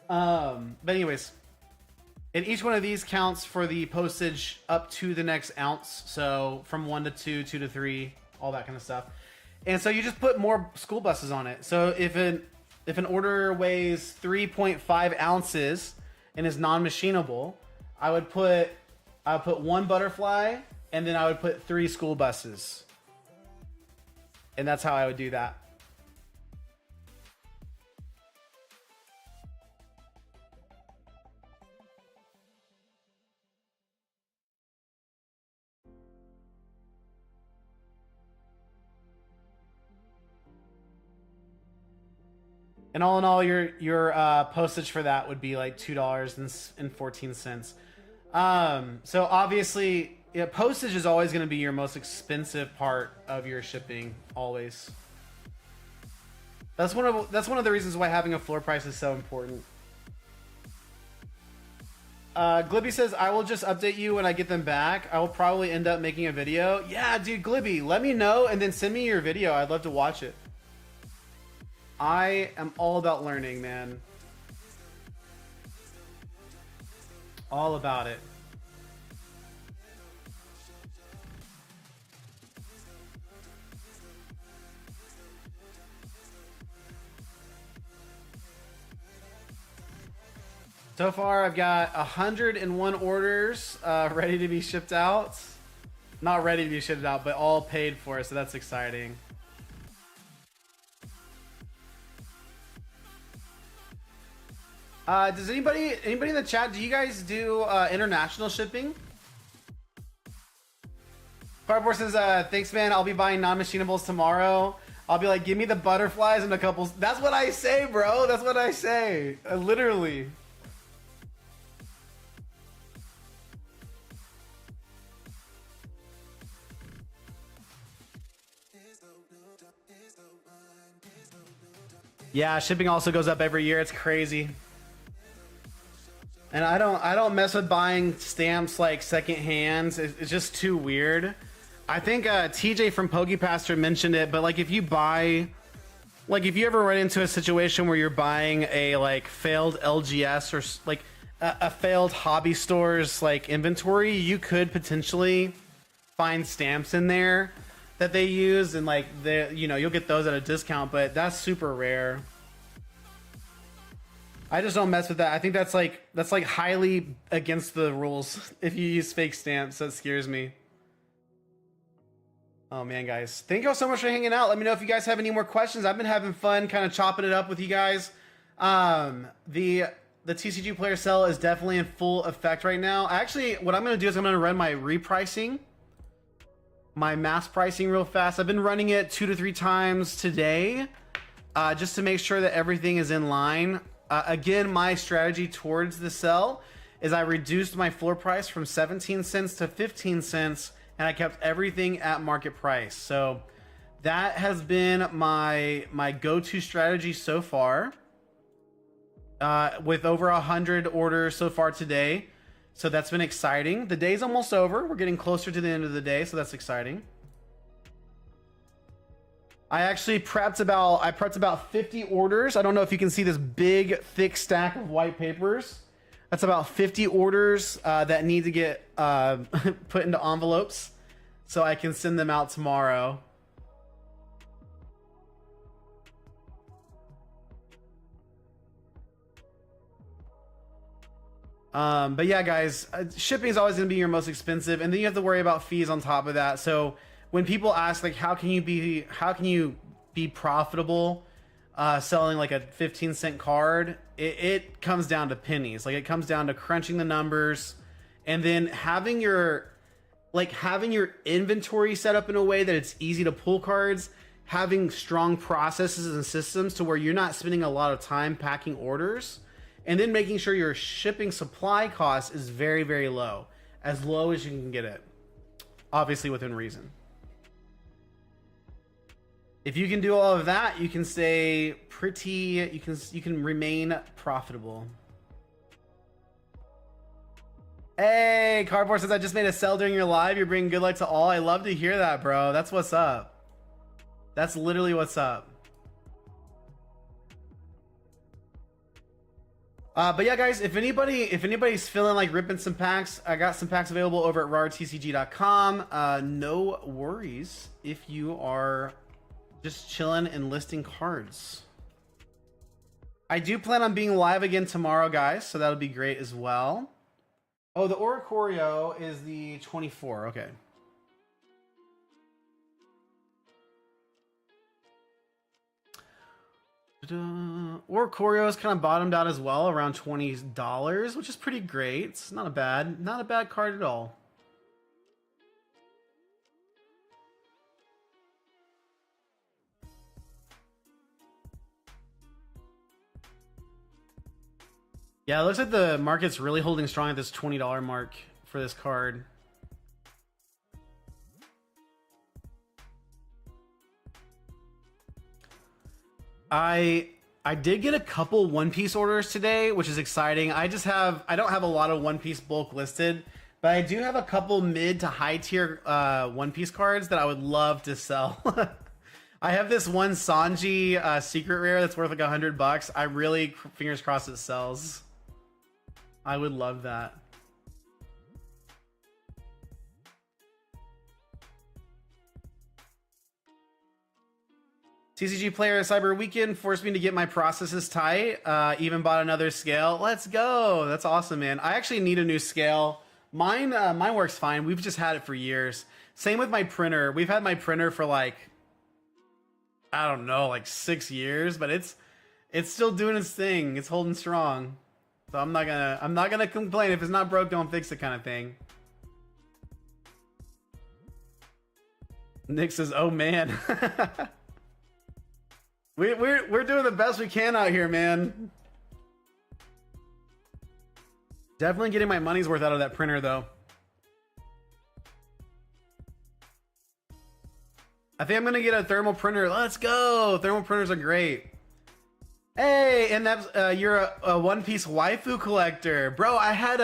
but anyways, and each one of these counts for the postage up to the next ounce. So from 1 to 2, 2 to 3, all that kind of stuff. And so you just put more school buses on it. So if an order weighs 3.5 ounces and is non-machinable, I would put 1 butterfly, and then I would put 3 school buses. And that's how I would do that. And all in all, your postage for that would be like $2.14. So obviously, yeah, postage is always going to be your most expensive part of your shipping. Always. That's one of the reasons why having a floor price is so important. Glibby says, I will just update you when I get them back. I will probably end up making a video. Yeah, dude, Glibby, let me know and then send me your video. I'd love to watch it. I am all about learning, man. All about it. So far, I've got 101 orders ready to be shipped out. Not ready to be shipped out, but all paid for, so that's exciting. Does anybody in the chat, do you guys do international shipping? Cardboard says, thanks, man. I'll be buying non-machinables tomorrow. I'll be like, give me the butterflies and a couple. That's what I say, bro. That's what I say. Literally. Yeah, shipping also goes up every year. It's crazy. And I don't mess with buying stamps like second hands. It's just too weird. I think TJ from PokePaster mentioned it, but like if you buy, like if you ever run into a situation where you're buying a like failed LGS or like a failed hobby store's like inventory, you could potentially find stamps in there that they use, and like they, you know, you'll get those at a discount, but that's super rare. I just don't mess with that. I think that's like highly against the rules if you use fake stamps. That scares me. Oh man, guys, thank you all so much for hanging out. Let me know if you guys have any more questions. I've been having fun kind of chopping it up with you guys. The TCG player sale is definitely in full effect right now. Actually, what I'm going to do is I'm going to run my repricing, my mass pricing real fast. I've been running it 2 to 3 times today, just to make sure that everything is in line. Again, my strategy towards the sell is I reduced my floor price from 17 cents to 15 cents, and I kept everything at market price. So that has been my go-to strategy so far, with over 100 orders so far today. So that's been exciting. The day's almost over. We're getting closer to the end of the day, so that's exciting. I actually prepped about 50 orders. I don't know if you can see this big, thick stack of white papers. That's about 50 orders that need to get put into envelopes so I can send them out tomorrow. But yeah, guys, shipping is always going to be your most expensive, and then you have to worry about fees on top of that. So when people ask like, how can you be profitable selling like a 15-cent card, it comes down to pennies. Like it comes down to crunching the numbers and then having your inventory set up in a way that it's easy to pull cards, having strong processes and systems to where you're not spending a lot of time packing orders, and then making sure your shipping supply cost is very, very low as you can get it, obviously within reason. If you can do all of that, you can stay pretty, you can remain profitable. Hey, Cardboard says, I just made a sell during your live. You're bringing good luck to all. I love to hear that, bro. That's what's up. That's literally what's up. But yeah, guys, if anybody's feeling like ripping some packs, I got some packs available over at rartcg.com. No worries if you are just chilling and listing cards. I do plan on being live again tomorrow, guys, so that'll be great as well. Oh, the Oricorio is the 24. Okay. Oricorio is kind of bottomed out as well, around $20, which is pretty great. It's not a bad card at all. Yeah, it looks like the market's really holding strong at this $20 mark for this card. I did get a couple One Piece orders today, which is exciting. I don't have a lot of One Piece bulk listed, but I do have a couple mid to high tier One Piece cards that I would love to sell. I have this one Sanji secret rare that's worth like $100. I really, fingers crossed, it sells. I would love that. TCG player Cyber Weekend forced me to get my processes tight. Even bought another scale. Let's go. That's awesome, man. I actually need a new scale. Mine works fine. We've just had it for years. Same with my printer. We've had my printer for like, I don't know, like 6 years, but it's still doing its thing. It's holding strong. So I'm not gonna complain. If it's not broke, don't fix it kind of thing. Nick says, "Oh man." We're doing the best we can out here, man. Definitely getting my money's worth out of that printer, though. I think I'm gonna get a thermal printer. Let's go! Thermal printers are great. Hey, and that's you're a One Piece waifu collector, bro. I had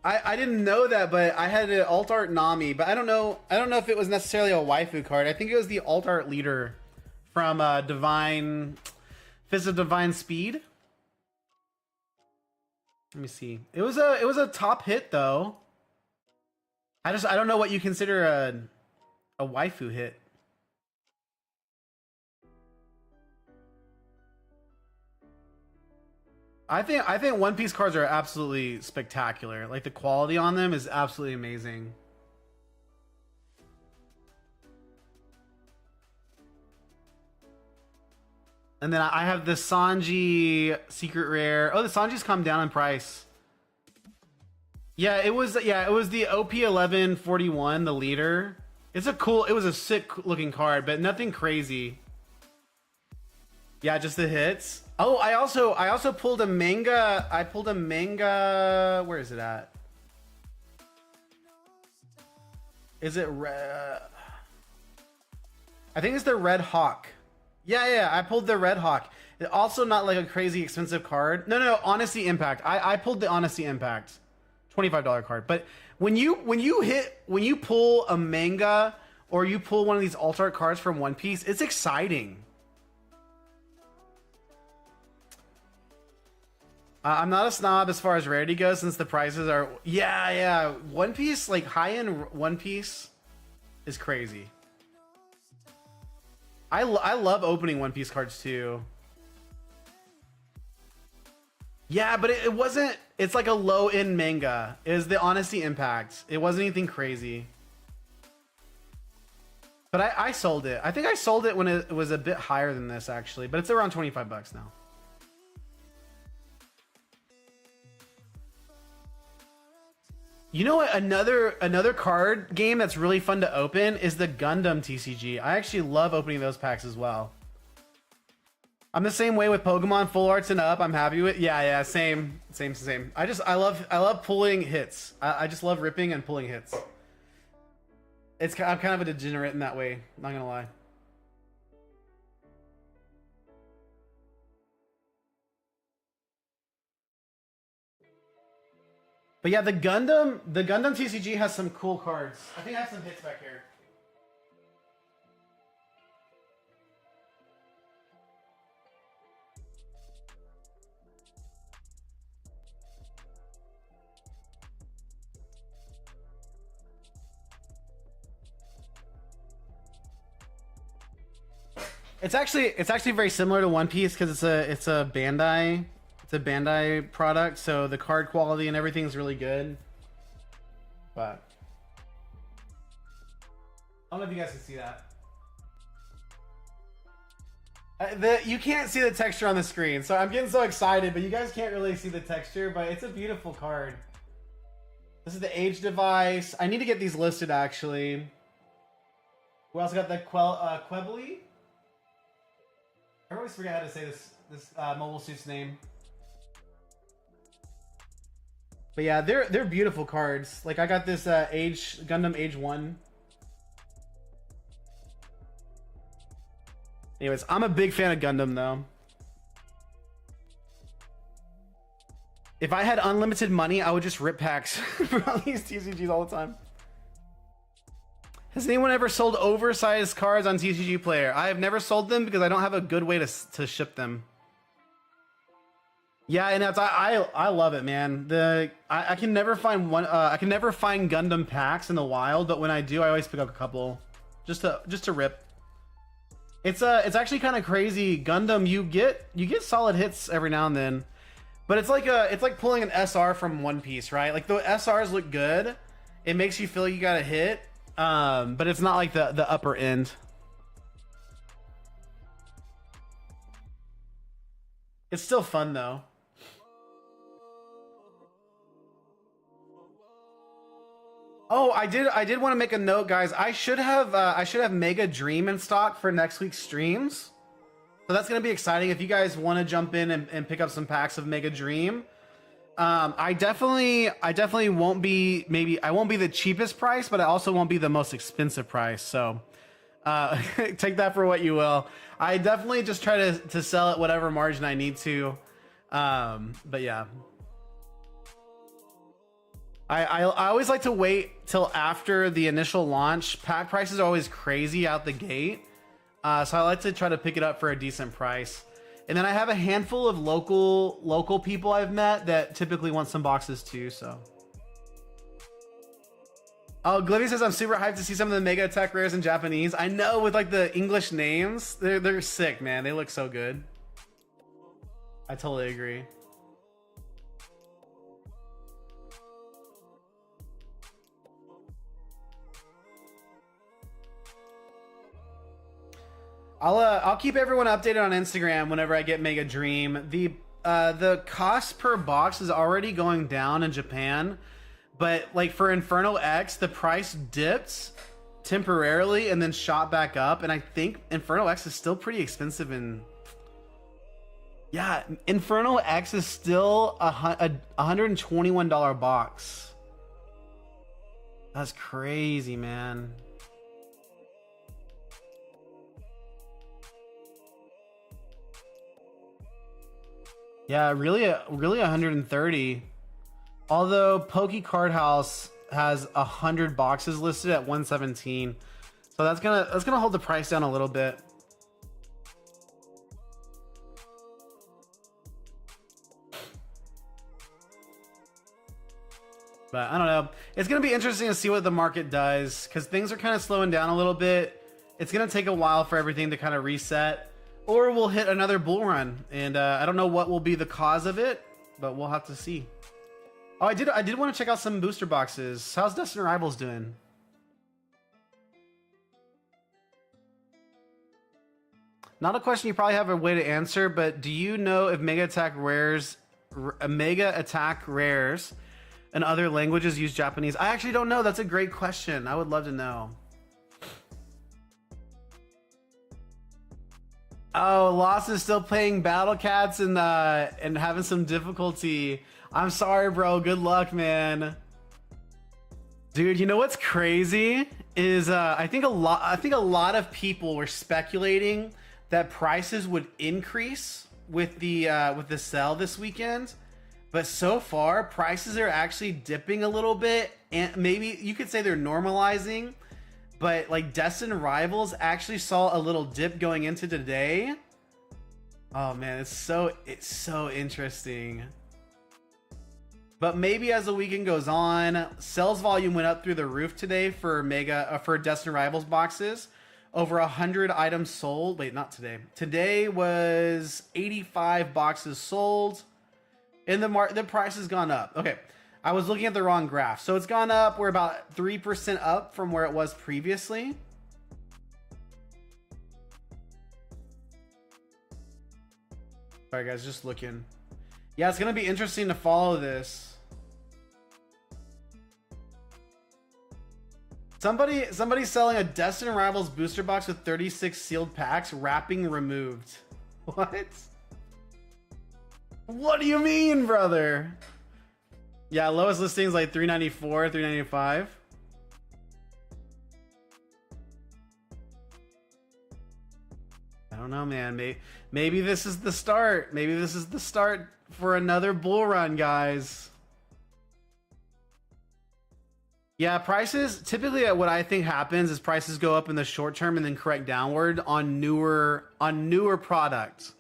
I didn't know that, but I had an alt art Nami, but I don't know if it was necessarily a waifu card. I think it was the alt art leader from Divine Fist of Divine Speed. Let me see. It was a top hit though. I don't know what you consider a waifu hit. I think One Piece cards are absolutely spectacular. Like the quality on them is absolutely amazing. And then I have the Sanji secret rare. Oh, the Sanji's come down in price. Yeah, it was the OP1141, the leader. It was a sick looking card, but nothing crazy. Yeah, just the hits. Oh, I also pulled a manga. I pulled a manga. Where is it at? Is it red? I think it's the Red Hawk. Yeah, I pulled the Red Hawk. Also not like a crazy expensive card. No, Honesty Impact. I pulled the Honesty Impact. $25 card. But when you pull a manga or you pull one of these alt art cards from One Piece, it's exciting. I'm not a snob as far as rarity goes since the prices are... Yeah. One Piece, like high-end One Piece is crazy. I love opening One Piece cards too. Yeah, but it wasn't... It's like a low-end manga. It was the Honesty Impact. It wasn't anything crazy. But I sold it. I think I sold it when it was a bit higher than this, actually. But it's around 25 bucks now. You know what? Another card game that's really fun to open is the Gundam TCG. I actually love opening those packs as well. I'm the same way with Pokemon full arts and up. I'm happy with same. I love pulling hits. I just love ripping and pulling hits. I'm kind of a degenerate in that way. Not gonna lie. But yeah, the Gundam TCG has some cool cards. I think I have some hits back here. It's actually very similar to One Piece because it's a Bandai product, so the card quality and everything is really good. But I don't know if you guys can see that. You can't see the texture on the screen, so I'm getting so excited, but you guys can't really see the texture, but it's a beautiful card. This is the Age Device. I need to get these listed, actually. We also got the Quebly. I always forget how to say this Mobile Suit's name. But yeah, they're beautiful cards. Like I got this Age Gundam Age 1. Anyways, I'm a big fan of Gundam though. If I had unlimited money, I would just rip packs for all these TCGs all the time. Has anyone ever sold oversized cards on TCG Player? I have never sold them because I don't have a good way to ship them. Yeah, and that's I love it, man. I can never find one. I can never find Gundam packs in the wild, but when I do, I always pick up a couple, just to rip. It's actually kind of crazy. Gundam, you get solid hits every now and then, but it's like pulling an SR from One Piece, right? Like the SRs look good, it makes you feel like you got a hit, but it's not like the upper end. It's still fun though. Oh, I did want to make a note, guys. I should have Mega Dream in stock for next week's streams. So that's gonna be exciting. If you guys want to jump in and pick up some packs of Mega Dream, I definitely won't be I won't be the cheapest price, but I also won't be the most expensive price. So take that for what you will. I definitely just try to sell at whatever margin I need to. But yeah. I always like to wait till after the initial launch. Pack prices are always crazy out the gate. So I like to try to pick it up for a decent price. And then I have a handful of local people I've met that typically want some boxes too, so. Oh, Glivy says I'm super hyped to see some of the Mega Attack rares in Japanese. I know, with like the English names, they're sick, man. They look so good. I totally agree. I'll keep everyone updated on Instagram whenever I get Mega Dream. The cost per box is already going down in Japan, but like for Inferno X, the price dipped temporarily and then shot back up, and I think Inferno X is still pretty expensive in. Yeah, Inferno X is still a $121 box. That's crazy, man. Yeah, really 130. Although Poke Card House has 100 boxes listed at 117, so that's gonna hold the price down a little bit. But I don't know. It's gonna be interesting to see what the market does, because things are kind of slowing down a little bit. It's gonna take a while for everything to kind of reset. Or we'll hit another bull run, and I don't know what will be the cause of it, but we'll have to see. Oh, I did want to check out some booster boxes. How's Destined Rivals doing? Not a question you probably have a way to answer, but do you know if Mega Attack rares and other languages use Japanese? I actually don't know. That's a great question. I would love to know. Oh, Lost is still playing Battle Cats and having some difficulty. I'm sorry, bro. Good luck, man. Dude, you know what's crazy is I think a lot of people were speculating that prices would increase with the sale this weekend, but so far prices are actually dipping a little bit, and maybe you could say they're normalizing. But like Destined Rivals actually saw a little dip going into today. Oh man, it's so interesting. But maybe as the weekend goes on, sales volume went up through the roof today for Destined Rivals boxes. Over 100 items sold. Wait, not today. Today was 85 boxes sold, and the price has gone up. Okay. I was looking at the wrong graph. So it's gone up. We're about 3% up from where it was previously. All right, guys, just looking. Yeah, it's going to be interesting to follow this. Somebody's selling a Destined Rivals booster box with 36 sealed packs, wrapping removed. What? What do you mean, brother? Yeah, lowest listing is like 394, 395. I don't know, man. Maybe this is the start. Maybe this is the start for another bull run, guys. Yeah, prices typically what I think happens is prices go up in the short term and then correct downward on newer products.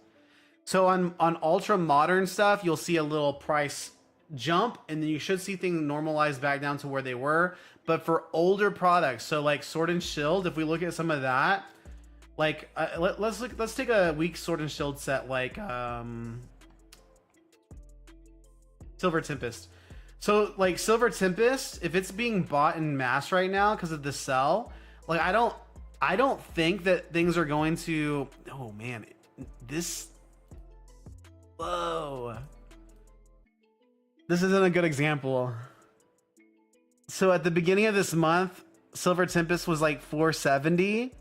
So on ultra modern stuff, you'll see a little price jump and then you should see things normalize back down to where they were. But for older products, so like Sword and Shield, if we look at some of that, like let's take a weak Sword and Shield set like Silver Tempest. So like Silver Tempest, if it's being bought in mass right now because of the sell, like I don't think that things are going to. Oh man, this. Whoa. This isn't a good example. So at the beginning of this month, Silver Tempest was like 470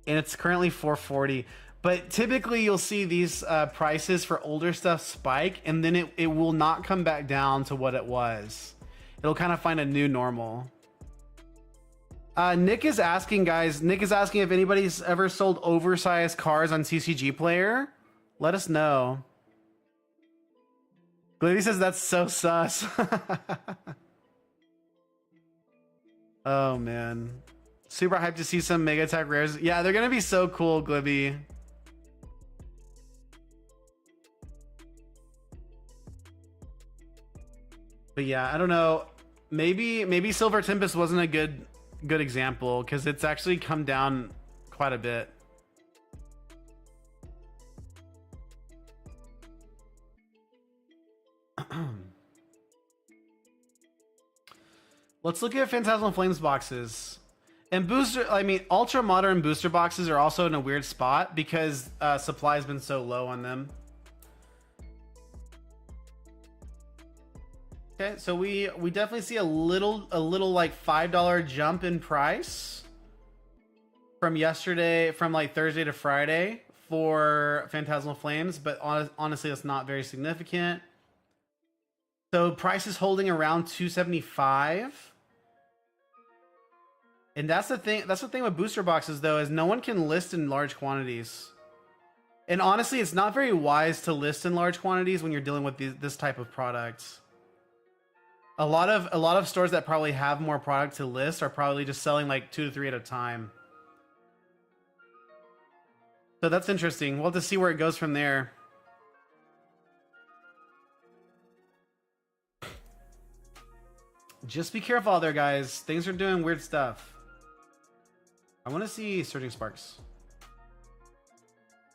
and it's currently 440. But typically you'll see these prices for older stuff spike and then it will not come back down to what it was. It'll kind of find a new normal. Nick is asking, guys, if anybody's ever sold oversized cars on TCG Player. Let us know. Glady says that's so sus. Oh man. Super hyped to see some Mega Attack rares. Yeah, they're gonna be so cool, Glibby. But yeah, I don't know. Maybe Silver Tempest wasn't a good example because it's actually come down quite a bit. Let's look at Phantasmal Flames boxes. And ultra modern booster boxes are also in a weird spot because supply has been so low on them. Okay, so we definitely see a little like $5 jump in price from yesterday, from like Thursday to Friday for Phantasmal Flames, but honestly, that's not very significant. So price is holding around 275. And that's the thing with booster boxes though, is no one can list in large quantities. And honestly, it's not very wise to list in large quantities when you're dealing with this type of products. A lot of stores that probably have more product to list are probably just selling like 2 to 3 at a time. So that's interesting. We'll have to see where it goes from there. Just be careful out there, guys. Things are doing weird stuff. I want to see Surging Sparks.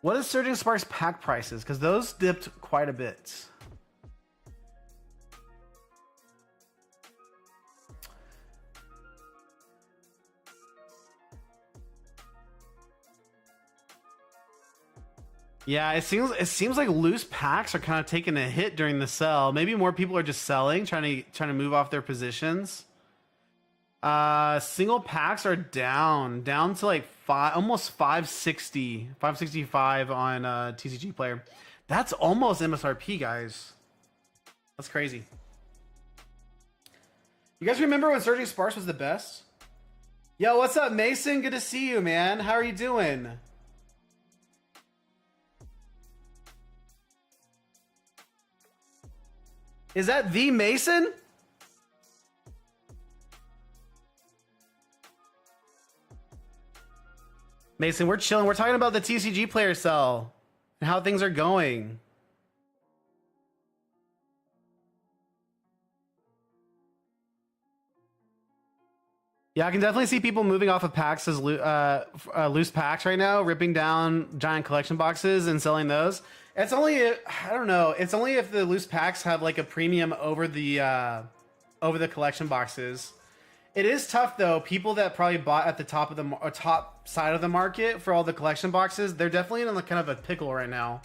What is Surging Sparks pack prices? Because those dipped quite a bit. Yeah, it seems like loose packs are kind of taking a hit during the sell. Maybe more people are just selling, trying to move off their positions. Single packs are down to like almost 560, 565 on TCG Player. That's almost MSRP, guys. That's crazy. You guys remember when Surging Sparks was the best? Yo, what's up, Mason? Good to see you, man. How are you doing? Is that the Mason? Mason, we're chilling. We're talking about the TCG Player sell and how things are going. Yeah, I can definitely see people moving off of packs as loose packs right now, ripping down giant collection boxes and selling those. It's only, I don't know. It's only if the loose packs have like a premium over the collection boxes. It is tough though. People that probably bought at the top of the top side of the market for all the collection boxes, they're definitely in kind of a pickle right now.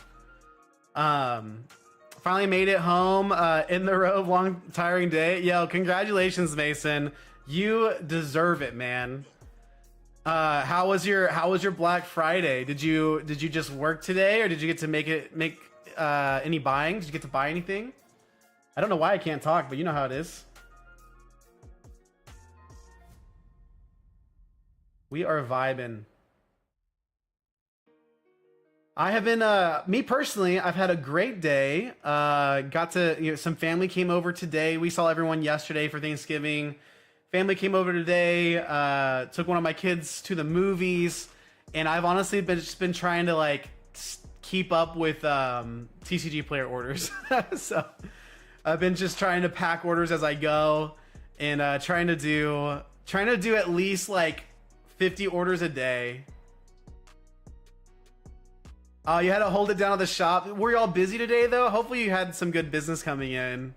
Finally made it home in the road, long tiring day. Yo, congratulations, Mason. You deserve it, man. How was your Black Friday? Did you just work today, or did you get to make any buying? Did you get to buy anything? I don't know why I can't talk, but you know how it is. We are vibing. I have been, me personally, I've had a great day. Got to, some family came over today. We saw everyone yesterday for Thanksgiving. Family came over today, took one of my kids to the movies. And I've honestly just been trying to like keep up with TCG player orders. So I've been just trying to pack orders as I go and trying to do at least like 50 orders a day. You had to hold it down at the shop. Were you all busy today though? Hopefully you had some good business coming in.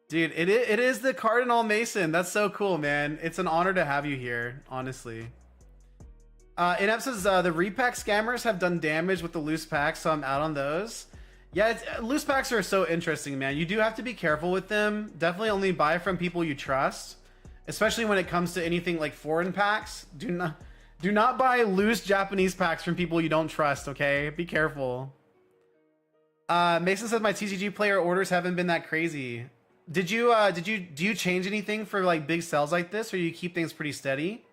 Dude, it is the Cardinal Mason. That's so cool, man. It's an honor to have you here, honestly. Inept says the repack scammers have done damage with the loose packs, so I'm out on those. Yeah, loose packs are so interesting, man. You do have to be careful with them. Definitely only buy from people you trust, especially when it comes to anything like foreign packs. Do not buy loose Japanese packs from people you don't trust, okay? Be careful. Mason said my TCG player orders haven't been that crazy. Do you change anything for like big sales like this, or you keep things pretty steady?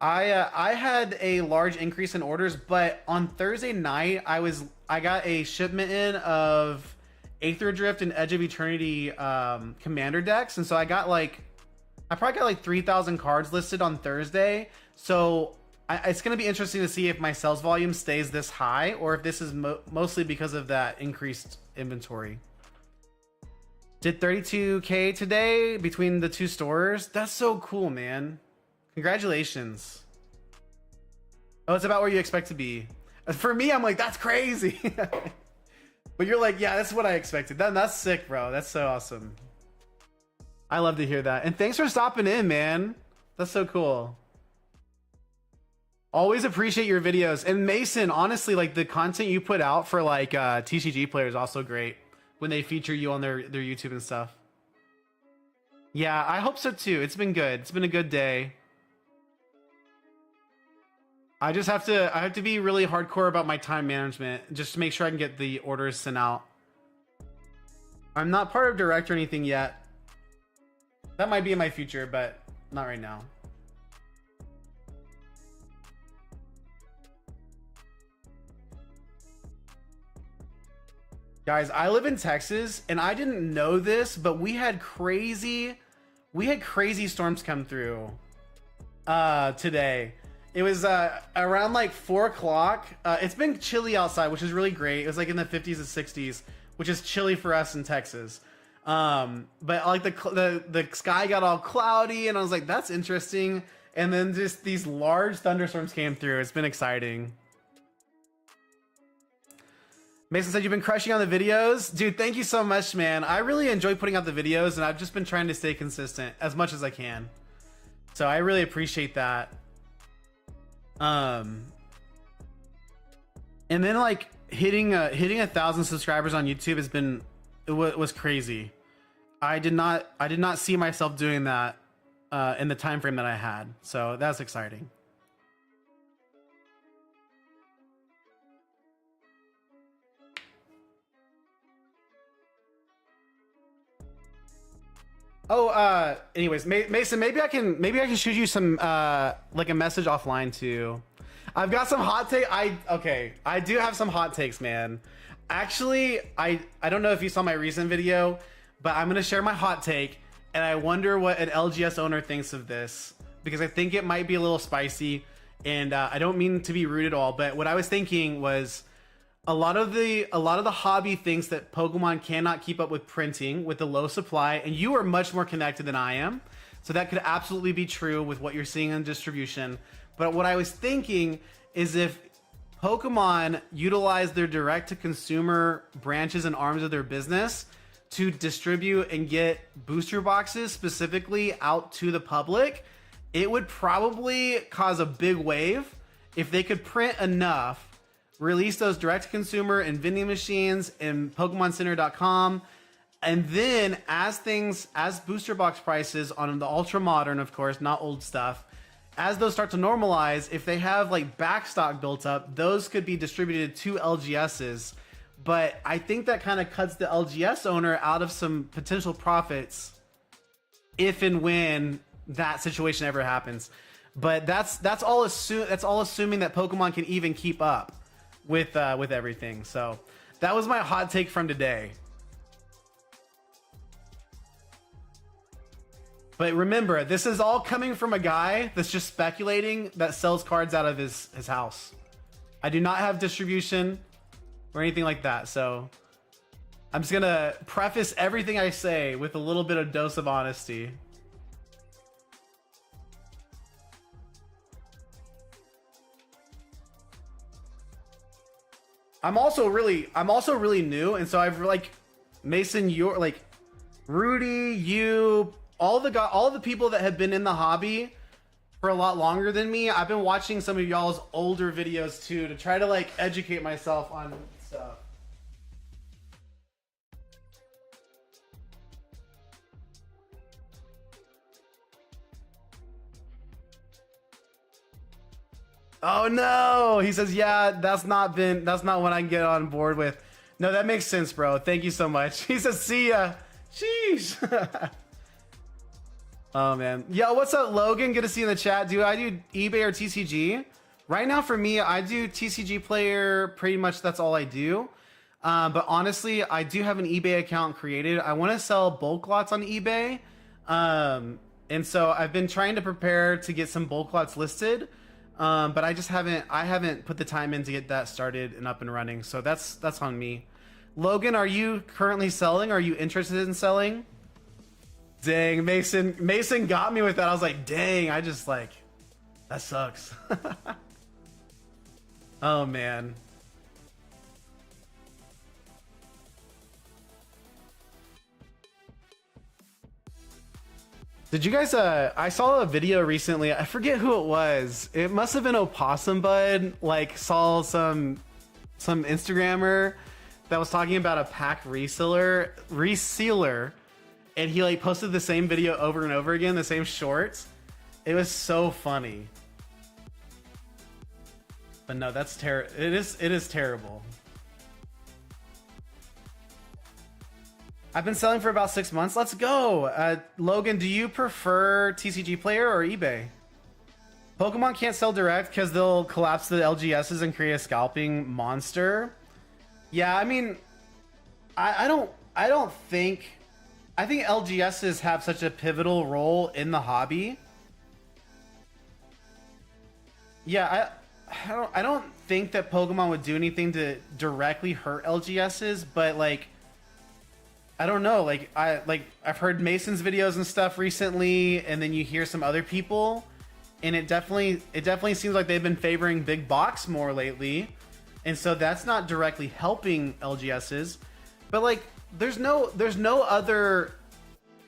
I had a large increase in orders, but on Thursday night I got a shipment in of Aether Drift and Edge of Eternity commander decks, and so I probably got like 3,000 cards listed on Thursday. So it's going to be interesting to see if my sales volume stays this high, or if this is mostly because of that increased inventory. Did 32K today between the two stores. That's so cool, man. Congratulations. Oh, it's about where you expect to be. For me, I'm like, that's crazy. But you're like, yeah, that's what I expected. That's sick, bro. That's so awesome. I love to hear that. And thanks for stopping in, man. That's so cool. Always appreciate your videos. And Mason, honestly, like the content you put out for like TCG players is also great when they feature you on their YouTube and stuff. Yeah, I hope so too. It's been good. It's been a good day. I have to be really hardcore about my time management just to make sure I can get the orders sent out. I'm not part of Direct or anything yet. That might be in my future, but not right now. Guys, I live in Texas and I didn't know this, but we had crazy storms come through today. It was around like 4 o'clock. It's been chilly outside, which is really great. It was like in the 50s and 60s, which is chilly for us in Texas. But like the sky got all cloudy and I was like, that's interesting. And then just these large thunderstorms came through. It's been exciting. Mason said you've been crushing on the videos. Dude, thank you so much, man. I really enjoy putting out the videos and I've just been trying to stay consistent as much as I can. So I really appreciate that. And then like hitting 1,000 subscribers on YouTube has been, it was crazy. I did not see myself doing that in the time frame that I had. So that's exciting. Oh, anyways, Mason, maybe I can shoot you some like a message offline too. I've got some hot take. I do have some hot takes, man. Actually, I don't know if you saw my recent video, but I'm gonna share my hot take, and I wonder what an LGS owner thinks of this, because I think it might be a little spicy, and I don't mean to be rude at all, but what I was thinking was, a lot of the hobby thinks that Pokemon cannot keep up with printing with the low supply, and you are much more connected than I am, so that could absolutely be true with what you're seeing in distribution. But what I was thinking is, if Pokemon utilize their direct-to-consumer branches and arms of their business to distribute and get booster boxes specifically out to the public, it would probably cause a big wave if they could print enough, release those direct-to-consumer and vending machines and PokemonCenter.com, and then as booster box prices on the ultra modern, of course, not old stuff, as those start to normalize, if they have like backstock built up, those could be distributed to LGSs. but I think that kind of cuts the LGS owner out of some potential profits if and when that situation ever happens. But that's all assuming that Pokemon can even keep up with everything. So that was my hot take from today. But remember, this is all coming from a guy that's just speculating that sells cards out of his house. I do not have distribution or anything like that. So I'm just gonna preface everything I say with a little bit of dose of honesty. I'm also really new, and so I've like Mason, you're like Rudy, you, all the people that have been in the hobby for a lot longer than me. I've been watching some of y'all's older videos too to try to like educate myself on stuff. Oh no, he says, yeah, that's not what I can get on board with. No, that makes sense, bro. Thank you so much. He says, see ya. Sheesh. Oh man. Yo, what's up, Logan? Good to see you in the chat. Do I do eBay or TCG? Right now for me, I do TCG Player. Pretty much that's all I do. But honestly, I do have an eBay account created. I want to sell bulk lots on eBay. And so I've been trying to prepare to get some bulk lots listed. But I haven't put the time in to get that started and up and running. So that's on me. Logan, are you currently selling? Are you interested in selling? Dang, Mason got me with that. I was like, dang, I just like, that sucks. Oh man. Did you guys, I saw a video recently, I forget who it was. It must have been Opossum Bud, like saw some Instagrammer that was talking about a pack resealer, and he like posted the same video over and over again, the same shorts. It was so funny. But no, that's terrible. It is terrible. I've been selling for about 6 months. Let's go. Logan, do you prefer TCG Player or eBay? Pokemon can't sell direct because they'll collapse the LGSs and create a scalping monster. Yeah, I mean, I think LGSs have such a pivotal role in the hobby. Yeah, I don't think that Pokemon would do anything to directly hurt LGSs, but like, I don't know, I've heard Mason's videos and stuff recently, and then you hear some other people, and it definitely seems like they've been favoring big box more lately, and so that's not directly helping LGSs. But like, there's no other,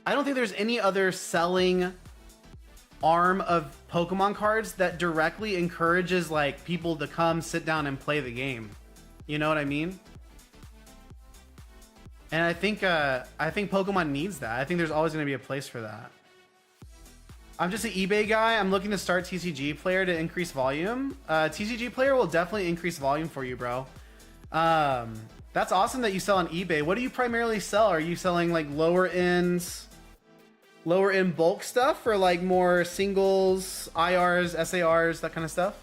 I don't think there's any other selling arm of Pokemon cards that directly encourages like people to come sit down and play the game. You know what I mean? And I think Pokemon needs that. I think there's always going to be a place for that. I'm just an eBay guy. I'm looking to start TCG Player to increase volume. TCG Player will definitely increase volume for you, bro. That's awesome that you sell on eBay. What do you primarily sell? Are you selling like lower end bulk stuff, or like more singles, IRs, SARs, that kind of stuff?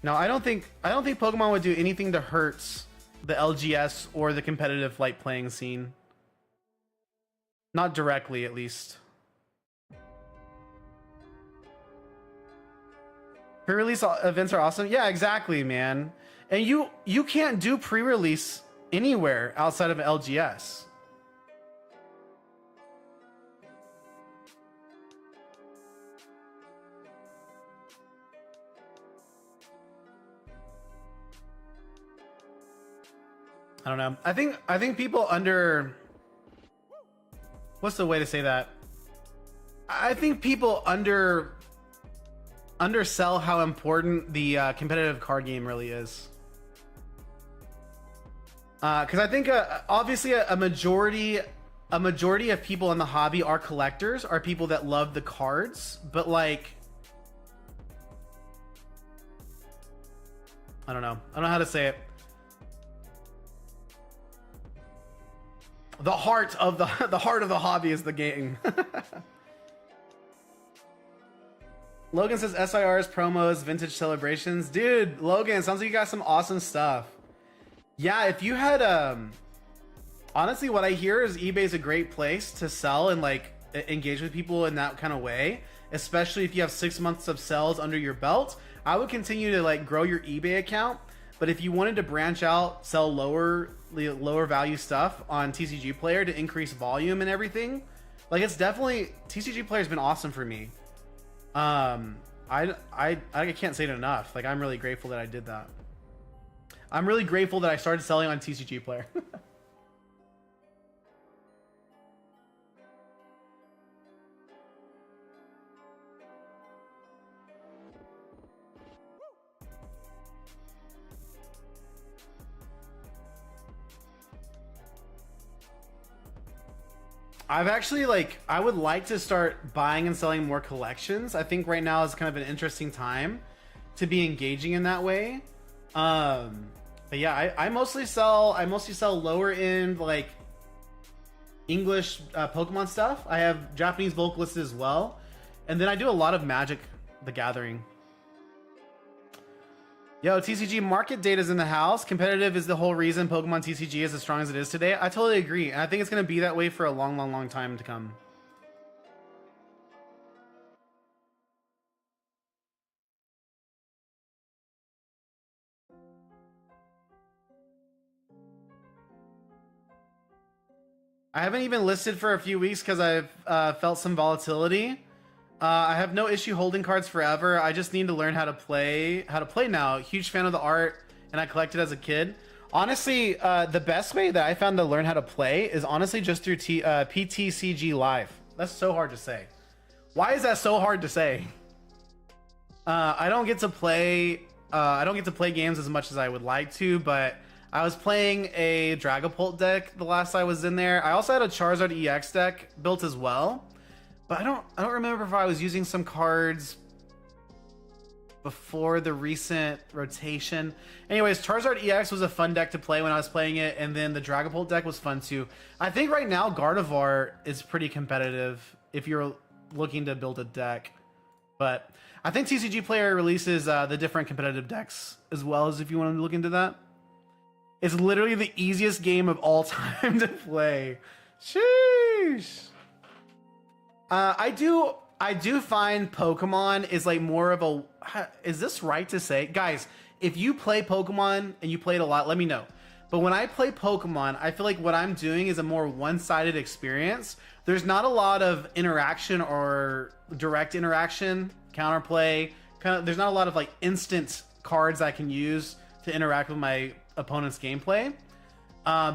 No, I don't think Pokemon would do anything to hurt the LGS or the competitive light playing scene. Not directly, at least. Pre-release events are awesome. Yeah, exactly, man. And you can't do pre-release anywhere outside of LGS. I don't know. I think people what's the way to say that? I think people undersell how important the competitive card game really is. Because I think obviously a majority of people in the hobby are collectors, are people that love the cards, but like, I don't know. I don't know how to say it. The heart of the the heart of the hobby is the game. Logan says SIRs, promos, vintage celebrations. Dude, Logan, sounds like you got some awesome stuff. Yeah, if you had honestly, what I hear is eBay's a great place to sell and like engage with people in that kind of way, especially if you have 6 months of sales under your belt. I would continue to like grow your eBay account, but if you wanted to branch out, sell lower value stuff on TCG Player to increase volume and everything, like it's definitely, TCG Player has been awesome for me. I can't say it enough. Like, I'm really grateful that I did that. I'm really grateful that I started selling on TCG Player. I've actually like, I would like to start buying and selling more collections. I think right now is kind of an interesting time to be engaging in that way. But yeah, I mostly sell lower end like English Pokemon stuff. I have Japanese bulk listed as well, and then I do a lot of Magic the Gathering. Yo, TCG market data's in the house. Competitive is the whole reason Pokemon TCG is as strong as it is today. I totally agree, and I think it's going to be that way for a long, long, long time to come. I haven't even listed for a few weeks because I've felt some volatility. I have no issue holding cards forever. I just need to learn how to play now. Huge fan of the art, and I collected as a kid. Honestly, the best way that I found to learn how to play is honestly just through PTCG Live. That's so hard to say. Why is that so hard to say? I don't get to play. I don't get to play games as much as I would like to, but I was playing a Dragapult deck the last I was in there. I also had a Charizard EX deck built as well, but I don't remember if I was using some cards before the recent rotation. Anyways, Charizard EX was a fun deck to play when I was playing it, and then the Dragapult deck was fun too. I think right now Gardevoir is pretty competitive if you're looking to build a deck, but I think TCG Player releases the different competitive decks as well, as if you want to look into that. It's literally the easiest game of all time to play. Sheesh. I do find Pokemon is like more of a, is this right to say? Guys, if you play Pokemon and you play it a lot, let me know. But when I play Pokemon, I feel like what I'm doing is a more one-sided experience. There's not a lot of interaction or direct interaction, counterplay. There's not a lot of like instant cards I can use to interact with my opponent's gameplay.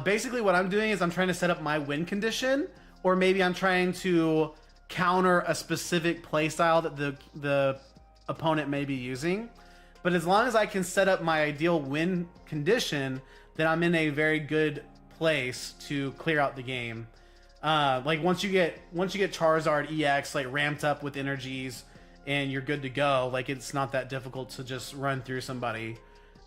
Basically what I'm doing is I'm trying to set up my win condition, or maybe I'm trying to counter a specific playstyle that the opponent may be using. But as long as I can set up my ideal win condition, then I'm in a very good place to clear out the game. Like once you get Charizard EX like ramped up with energies and you're good to go, like it's not that difficult to just run through somebody.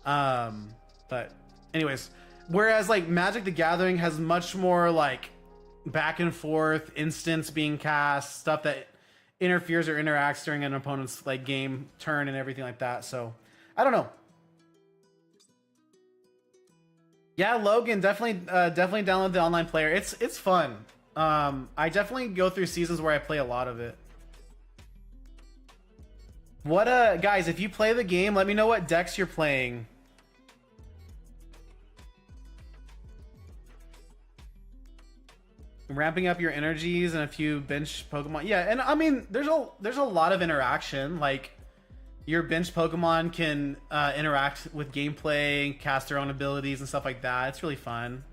But anyways, whereas like Magic the Gathering has much more like back and forth, instants being cast, stuff that interferes or interacts during an opponent's like game turn and everything like that. So I don't know. Yeah, Logan, definitely download the online player. It's fun. I definitely go through seasons where I play a lot of it. What guys, if you play the game, let me know what decks you're playing. Ramping up your energies and a few bench Pokemon. Yeah, and I mean, there's a lot of interaction. Like your bench Pokemon can interact with gameplay, cast their own abilities and stuff like that. It's really fun.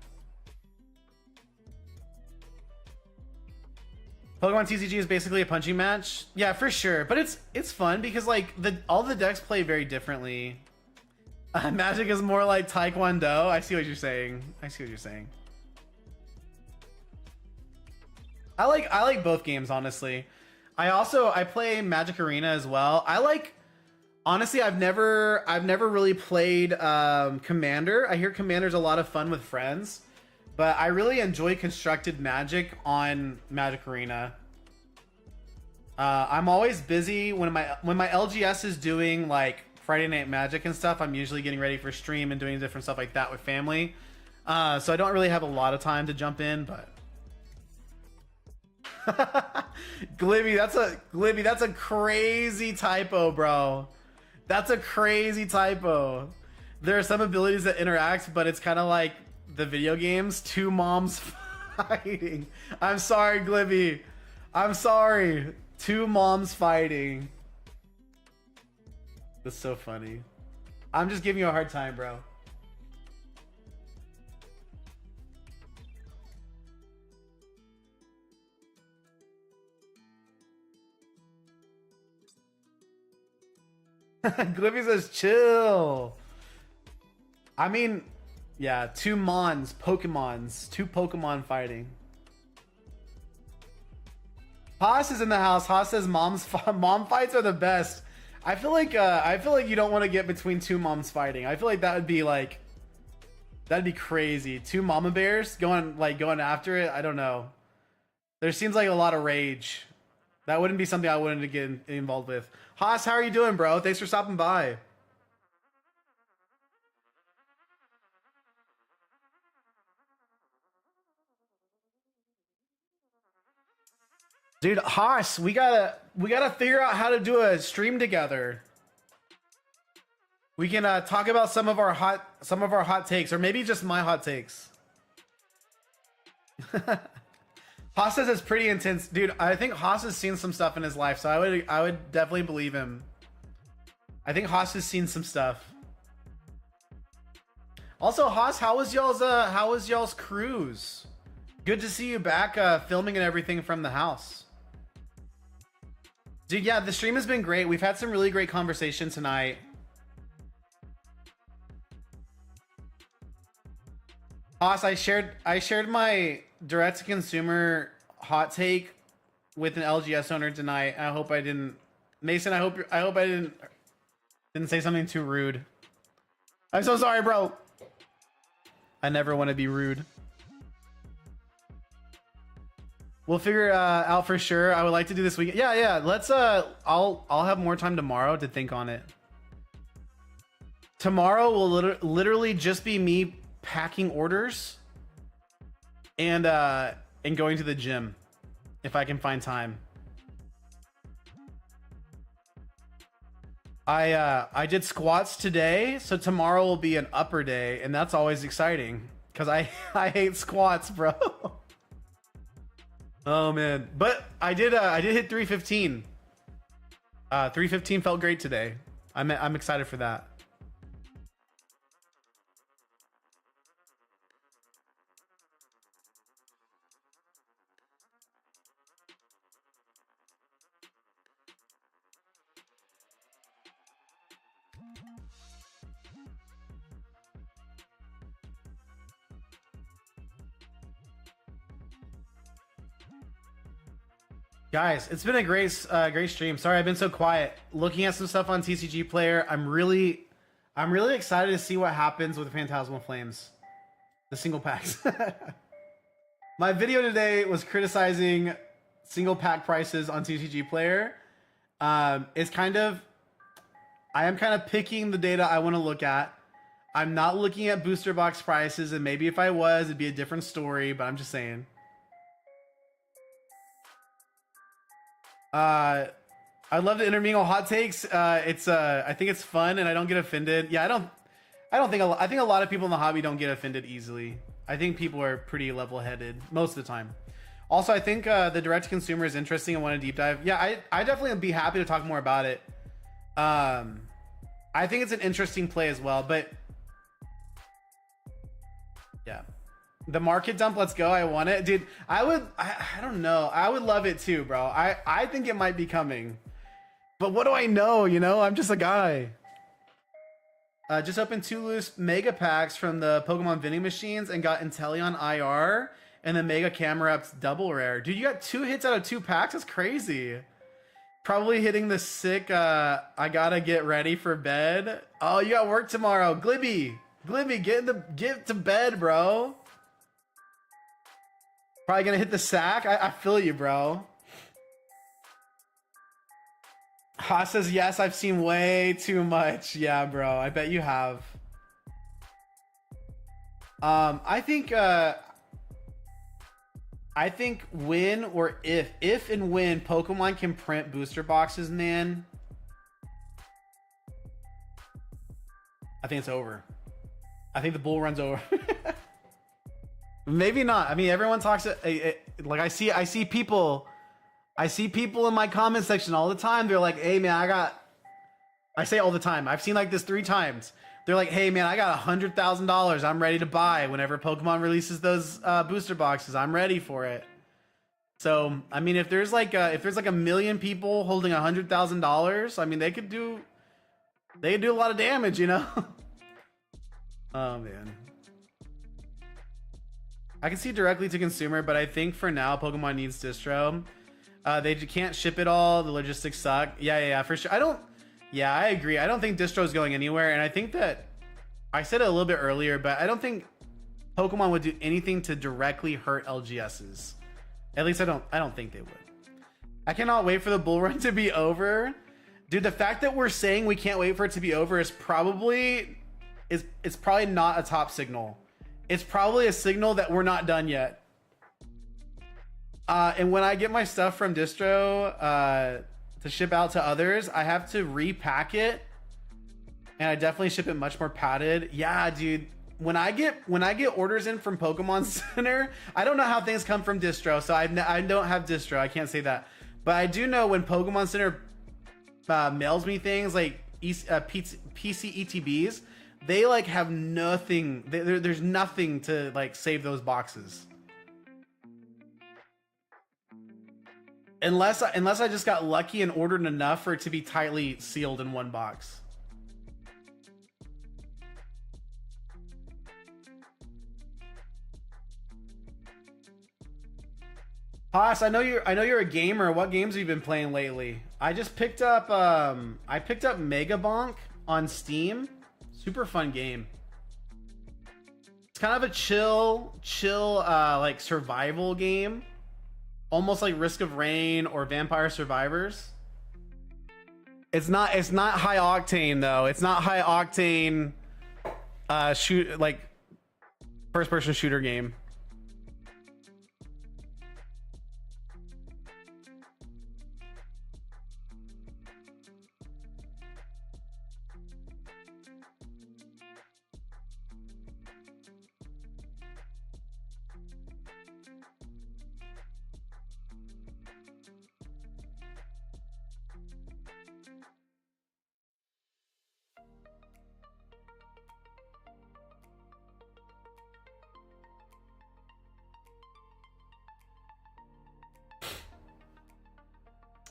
Pokemon TCG is basically a punching match. Yeah, for sure. But it's fun because like all the decks play very differently. Magic is more like Taekwondo. I see what you're saying. I like both games, honestly. I play Magic Arena as well. I like Honestly, I've never really played Commander. I hear Commander's a lot of fun with friends, but I really enjoy constructed Magic on Magic Arena. I'm always busy when my LGS is doing like Friday Night Magic and stuff. I'm usually getting ready for stream and doing different stuff like that with family. So I don't really have a lot of time to jump in, but Glibby, that's a crazy typo, bro. That's a crazy typo. There are some abilities that interact, but it's kind of like the video games. Two moms fighting. I'm sorry, Glibby. I'm sorry. Two moms fighting. That's so funny. I'm just giving you a hard time, bro. Glippy says chill. I mean, yeah, two Pokemons, two Pokemon fighting. Haas is in the house. Haas says mom fights are the best. I feel like you don't want to get between two moms fighting. I feel like that'd be crazy. Two mama bears going after it. I don't know. There seems like a lot of rage. That wouldn't be something I wanted to get involved with. Haas, how are you doing, bro? Thanks for stopping by. Dude, Haas, we gotta figure out how to do a stream together. We can talk about some of our hot takes, or maybe just my hot takes. Haas says it's pretty intense, dude. I think Haas has seen some stuff in his life, so I would definitely believe him. I think Haas has seen some stuff. Also, Haas, how was y'all's cruise? Good to see you back filming and everything from the house. Dude, yeah, the stream has been great. We've had some really great conversation tonight. Haas, I shared my direct to consumer hot take with an LGS owner tonight. I hope I didn't, Mason. I hope I didn't say something too rude. I'm so sorry, bro. I never want to be rude. We'll figure it out for sure. I would like to do this weekend. Yeah. Let's. I'll have more time tomorrow to think on it. Tomorrow will literally just be me packing orders and going to the gym if I can find time. I did squats today, so tomorrow will be an upper day, and that's always exciting because I hate squats, bro. Oh man, but I did hit 315. 315 felt great today. I'm excited for that. Guys, it's been a great stream. Sorry I've been so quiet. Looking at some stuff on TCG Player, I'm really excited to see what happens with Phantasmal Flames, the single packs. My video today was criticizing single pack prices on TCG Player. I am kind of picking the data I want to look at. I'm not looking at booster box prices, and maybe if I was, it'd be a different story. But I'm just saying. I love the intermingle hot takes. I think it's fun, and I don't get offended. Yeah, I think a lot of people in the hobby don't get offended easily. I think people are pretty level-headed most of the time. Also, I think the direct to consumer is interesting. I want to deep dive. Yeah, I definitely would be happy to talk more about it. I think it's an interesting play as well, but yeah. The market dump, let's go. I want it. Dude, I don't know. I would love it too, bro. I think it might be coming. But what do I know, you know? I'm just a guy. Just opened 2 loose mega packs from the Pokemon vending machines and got Inteleon IR and the Mega Camerupt double rare. Dude, you got 2 hits out of 2 packs? That's crazy. Probably hitting the sick, I gotta get ready for bed. Oh, you got work tomorrow. Glibby, get to bed, bro. Probably gonna hit the sack. I feel you, bro. Ha says, yes, I've seen way too much. Yeah, bro, I bet you have. I think when or if and when Pokemon can print booster boxes, man, I think it's over. I think the bull runs over. Maybe not. I mean, everyone talks like I see people in my comment section all the time. They're like, "Hey, man, I say all the time. I've seen like this 3 times. They're like, hey man, I got $100,000. I'm ready to buy whenever Pokemon releases those booster boxes. I'm ready for it. So, I mean, if there's like a million people holding $100,000, I mean, they could do a lot of damage, you know? Oh man. I can see directly to consumer, but I think for now, Pokemon needs distro. They can't ship it all. The logistics suck. Yeah, for sure. Yeah, I agree. I don't think distro is going anywhere, and I think that I said it a little bit earlier, but I don't think Pokemon would do anything to directly hurt LGSs. At least I don't think they would. I cannot wait for the bull run to be over. Dude, the fact that we're saying we can't wait for it to be over is probably not a top signal. It's probably a signal that we're not done yet. And when I get my stuff from distro to ship out to others, I have to repack it, and I definitely ship it much more padded. Yeah, dude. When I get orders in from Pokemon Center, I don't know how things come from distro, so I don't have distro. I can't say that, but I do know when Pokemon Center mails me things like PC ETBs, they like have nothing. There's nothing to like save those boxes. Unless I just got lucky and ordered enough for it to be tightly sealed in one box. Haas, I know you're a gamer. What games have you been playing lately? I just picked up Mega Bonk on Steam. Super fun game. It's kind of a chill like survival game. Almost like Risk of Rain or Vampire Survivors. It's not high octane though. It's not high octane like first person shooter game.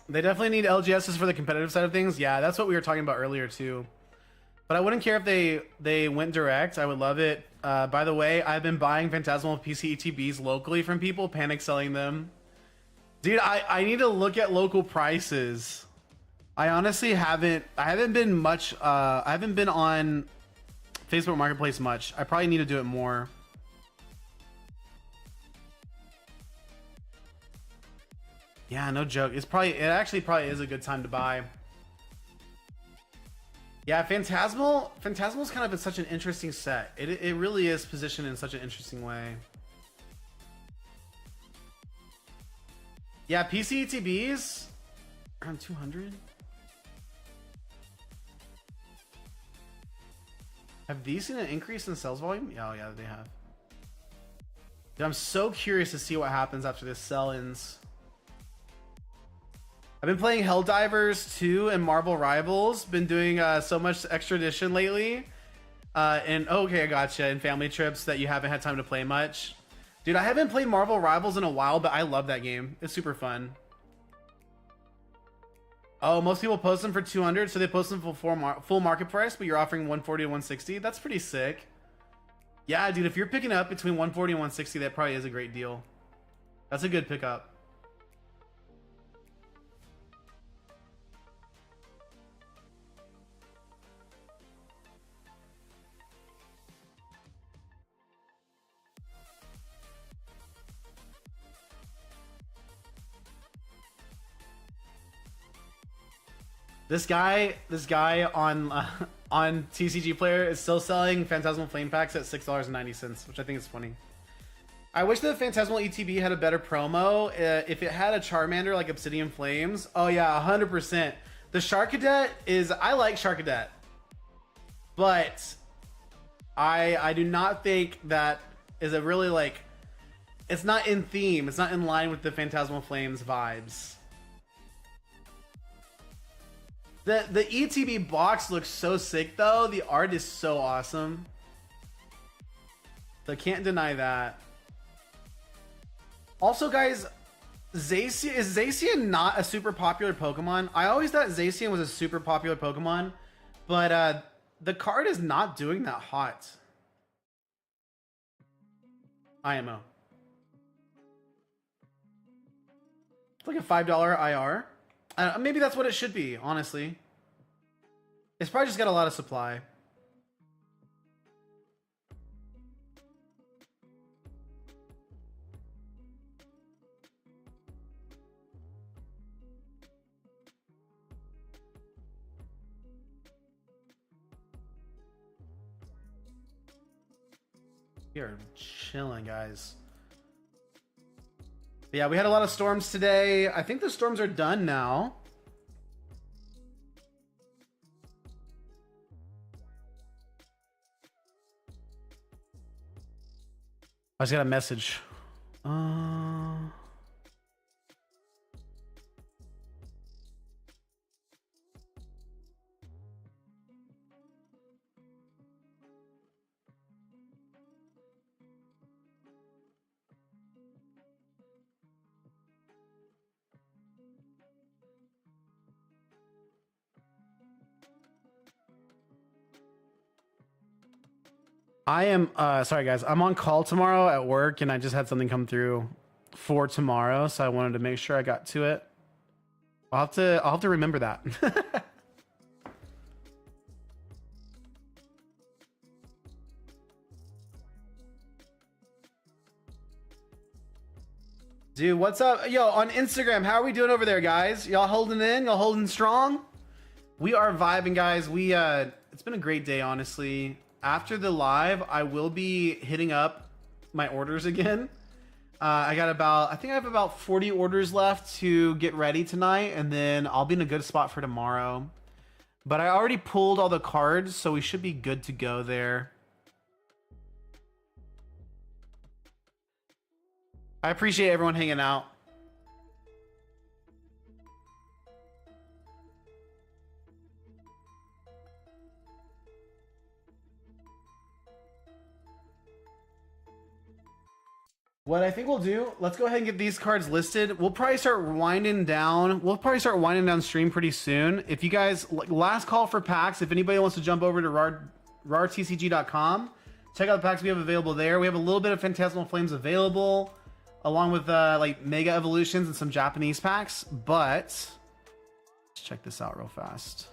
They definitely need LGSs for the competitive side of things. Yeah, that's what we were talking about earlier too. But I wouldn't care if they went direct. I would love it. By the way, I've been buying Phantasmal PC ETBs locally from people, panic selling them. Dude, I need to look at local prices. I honestly haven't. I haven't been much. I haven't been on Facebook Marketplace much. I probably need to do it more. Yeah, no joke. It actually probably is a good time to buy. Yeah, Phantasmal's kind of such an interesting set. It really is positioned in such an interesting way. Yeah, PC ETBs around 200. Have these seen an increase in sales volume? Oh yeah, they have. Dude, I'm so curious to see what happens after this sell-ins. I've been playing Helldivers 2 and Marvel Rivals. Been doing so much extra edition lately. And okay, I gotcha. And family trips that you haven't had time to play much. Dude, I haven't played Marvel Rivals in a while, but I love that game. It's super fun. Oh, most people post them for 200, so they post them for full market price, but you're offering 140 to 160. That's pretty sick. Yeah, dude, if you're picking up between 140 and 160, that probably is a great deal. That's a good pickup. This guy on TCG Player is still selling Phantasmal Flame packs at $6.90, which I think is funny. I wish the Phantasmal ETB had a better promo. If it had a Charmander like Obsidian Flames, oh yeah, 100%. The Sharkadet is, I like Sharkadet, but I do not think that is a really like, it's not in theme. It's not in line with the Phantasmal Flames vibes. The ETB box looks so sick though. The art is so awesome. So can't deny that. Also, guys, Zacian, is Zacian not a super popular Pokemon? I always thought Zacian was a super popular Pokemon, but the card is not doing that hot. IMO. It's like a $5 IR. Maybe that's what it should be, honestly. It's probably just got a lot of supply. We are chilling, guys. But yeah, we had a lot of storms today. I think the storms are done now. I just got a message. I am sorry guys, I'm on call tomorrow at work and I just had something come through for tomorrow, so I wanted to make sure I got to it. I'll have to remember that. Dude, what's up? Yo, on Instagram, how are we doing over there, guys? Y'all holding in? Y'all holding strong? We are vibing, guys. We it's been a great day, honestly. After the live, I will be hitting up my orders again. I think I have about 40 orders left to get ready tonight, and then I'll be in a good spot for tomorrow. But I already pulled all the cards, so we should be good to go there. I appreciate everyone hanging out. What I think we'll do, let's go ahead and get these cards listed. We'll probably start winding down. We'll probably start winding down stream pretty soon. If you guys, last call for packs, if anybody wants to jump over to rartcg.com, check out the packs we have available there. We have a little bit of Phantasmal Flames available, along with like Mega Evolutions and some Japanese packs. But let's check this out real fast.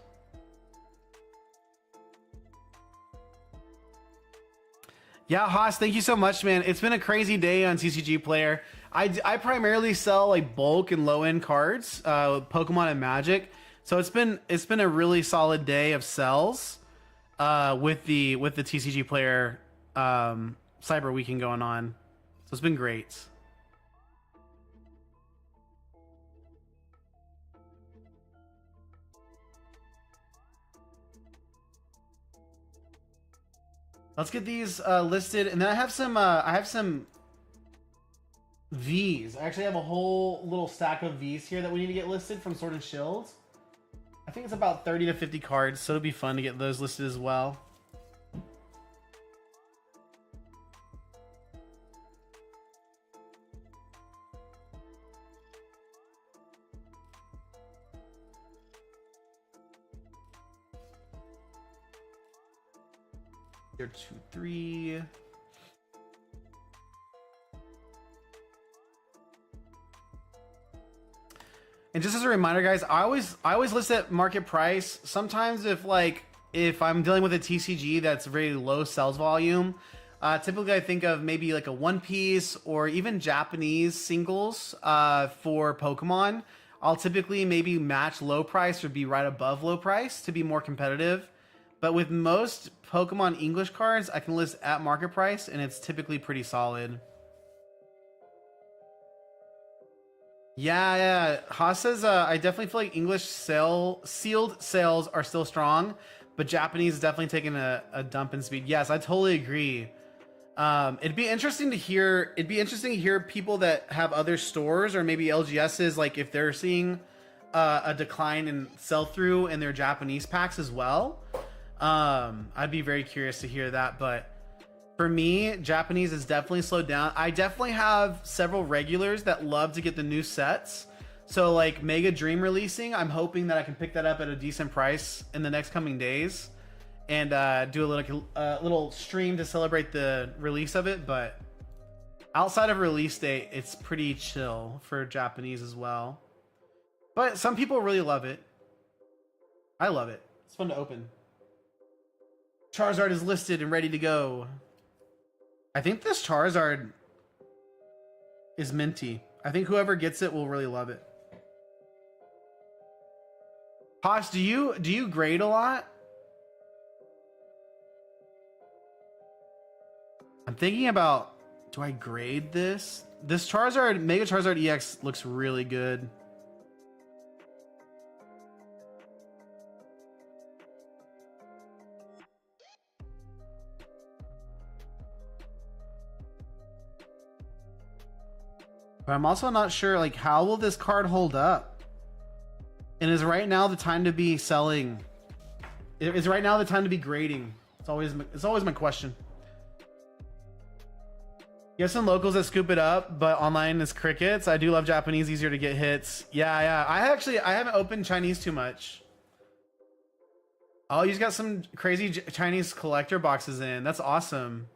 Yeah, Haas, thank you so much, man. It's been a crazy day on TCG Player. I primarily sell like bulk and low end cards, Pokemon and Magic. So it's been a really solid day of sells with the TCG Player Cyber Weekend going on. So it's been great. Let's get these listed, and then I have some V's. I actually have a whole little stack of V's here that we need to get listed from Sword and Shield. I think it's about 30 to 50 cards, so it'll be fun to get those listed as well. Here, 2, 3. And just as a reminder, guys, I always list at market price. Sometimes if I'm dealing with a TCG that's very low sales volume, typically I think of maybe like a One Piece or even Japanese singles for Pokemon. I'll typically maybe match low price or be right above low price to be more competitive. But with most Pokemon English cards, I can list at market price and it's typically pretty solid. Yeah. Haas says, I definitely feel like English sealed sales are still strong, but Japanese is definitely taking a dump in speed. Yes, I totally agree. It'd be interesting to hear. It'd be interesting to hear people that have other stores or maybe LGSs, like if they're seeing a decline in sell through in their Japanese packs as well. I'd be very curious to hear that. But for me, Japanese is definitely slowed down. I definitely have several regulars that love to get the new sets. So like Mega Dream releasing, I'm hoping that I can pick that up at a decent price in the next coming days. And do a little stream to celebrate the release of it. But outside of release date, it's pretty chill for Japanese as well. But some people really love it. I love it. It's fun to open. Charizard is listed and ready to go. I think this Charizard is minty. I think whoever gets it will really love it. Posh, do you grade a lot? I'm thinking about, do I grade this? This Charizard, Mega Charizard EX looks really good. But I'm also not sure, like, how will this card hold up? And is right now the time to be selling? Is right now the time to be grading? It's always my question. You have some locals that scoop it up, but online is crickets. I do love Japanese, easier to get hits. Yeah. I haven't opened Chinese too much. Oh, you just got some crazy Chinese collector boxes in. That's awesome.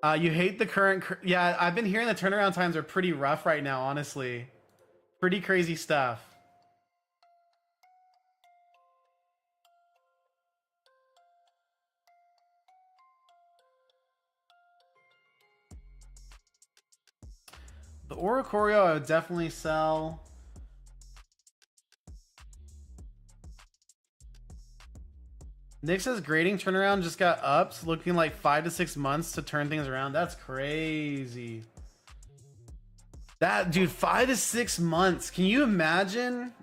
You hate the current... Yeah, I've been hearing the turnaround times are pretty rough right now, honestly. Pretty crazy stuff. The Oricorio I would definitely sell. Nick says grading turnaround just got ups, looking like 5 to 6 months to turn things around. That's crazy. That dude, 5 to 6 months. Can you imagine?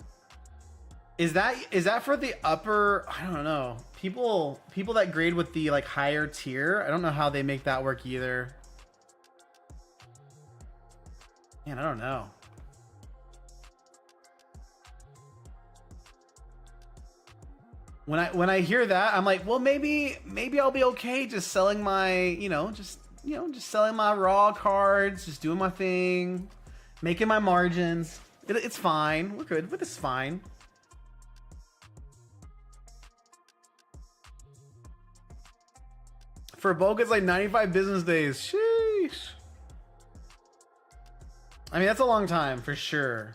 Is that for the upper? I don't know. People that grade with the like higher tier. I don't know how they make that work either. Man, I don't know. When I hear that, I'm like, well, maybe I'll be okay just selling my, just selling my raw cards, just doing my thing, making my margins. It's fine. We're good, but it's fine. For bulk, it's like 95 business days. Sheesh. I mean, that's a long time for sure.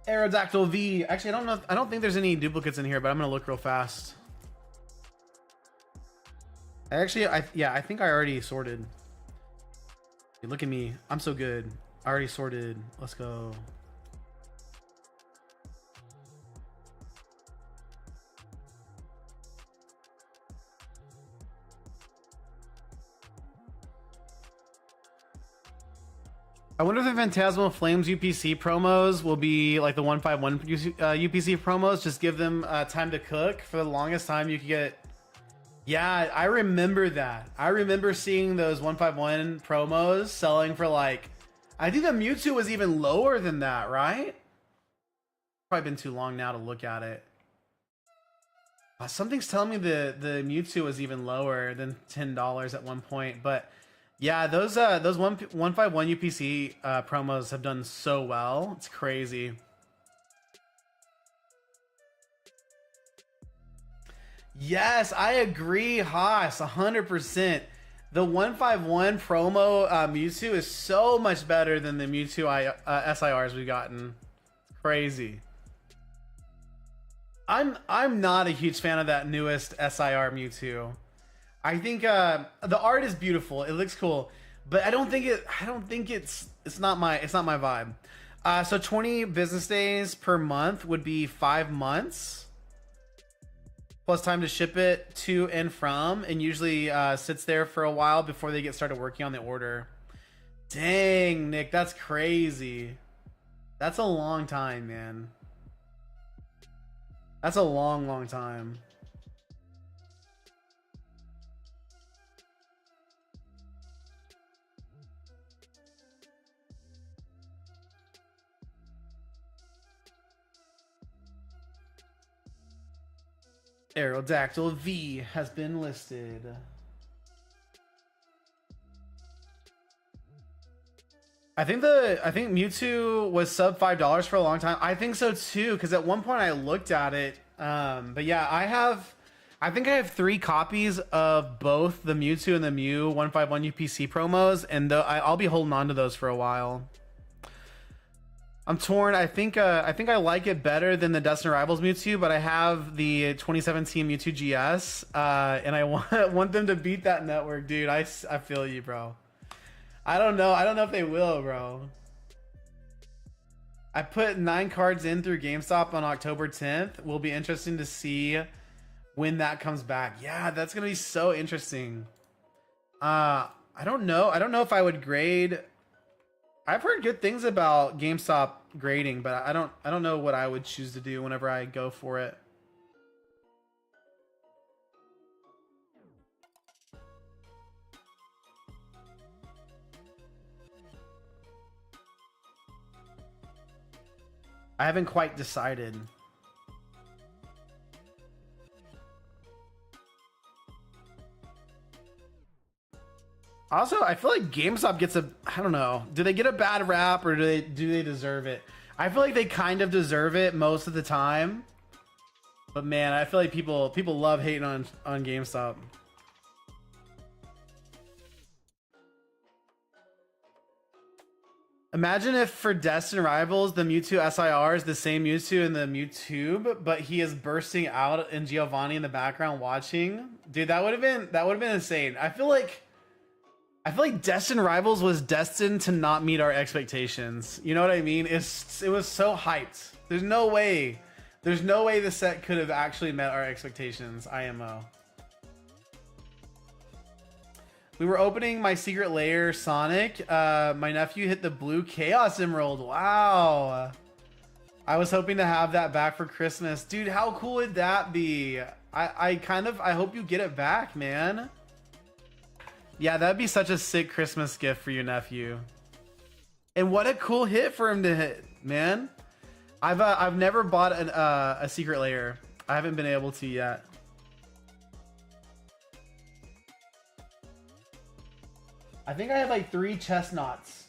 Aerodactyl V. Actually, I don't think there's any duplicates in here, but I'm gonna look real fast. I think I already sorted. Hey, look at me. I'm so good. I already sorted. Let's go. I wonder if the Phantasmal Flames UPC promos will be like the 151 UPC promos. Just give them time to cook. For the longest time, you could get... Yeah, I remember that. I remember seeing those 151 promos selling for like... I think the Mewtwo was even lower than that, right? Probably been too long now to look at it. Something's telling me the Mewtwo was even lower than $10 at one point, but... Yeah, those 151 UPC promos have done so well. It's crazy. Yes, I agree, Haas, 100%. The 151 promo Mewtwo is so much better than the Mewtwo SIRs we've gotten. Crazy. I'm not a huge fan of that newest SIR Mewtwo. I think the art is beautiful. It looks cool, but I don't think it's not my vibe. So 20 business days per month would be 5 months plus time to ship it to and from, and usually sits there for a while before they get started working on the order. Dang, Nick, that's crazy. That's a long time, man. That's a long time. Aerodactyl V has been listed. I think Mewtwo was sub $5 for a long time. I think so too, because at one point I looked at it. But yeah, I think I have 3 copies of both the Mewtwo and the Mew 151 UPC promos, and I'll be holding on to those for a while. I'm torn. I think I like it better than the Dustin Rivals Mewtwo, but I have the 2017 Mewtwo GS, and I want them to beat that network, dude. I feel you, bro. I don't know if they will, bro. I put 9 cards in through GameStop on October 10th. Will be interesting to see when that comes back. Yeah, that's gonna be so interesting. I don't know. I don't know if I would grade. I've heard good things about GameStop grading, but I don't know what I would choose to do whenever I go for it. I haven't quite decided. Also, I feel like GameStop gets I don't know. Do they get a bad rap, or do they deserve it? I feel like they kind of deserve it most of the time. But man, I feel like people love hating on GameStop. Imagine if for Destin Rivals, the Mewtwo SIR is the same Mewtwo in the Mewtube, but he is bursting out and Giovanni in the background watching. Dude, that would have been insane. I feel like Destin Rivals was destined to not meet our expectations. You know what I mean? It was so hyped. There's no way the set could have actually met our expectations. IMO. We were opening my secret lair Sonic. My nephew hit the blue Chaos Emerald. Wow. I was hoping to have that back for Christmas. Dude, how cool would that be? I hope you get it back, man. Yeah, that'd be such a sick Christmas gift for your nephew. And what a cool hit for him to hit, man. I've never bought a secret lair. I haven't been able to yet. I think I have like 3 chestnuts.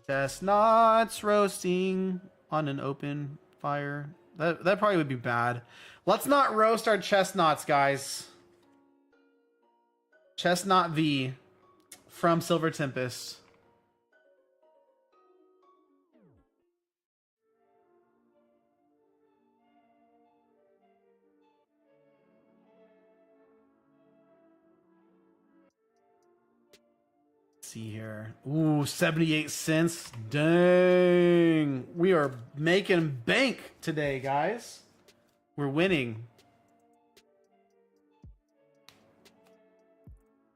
Chestnuts roasting on an open fire. That probably would be bad. Let's not roast our chestnuts, guys. Chestnut V from Silver Tempest. See here. Ooh, 78 cents. Dang. We are making bank today, guys. We're winning.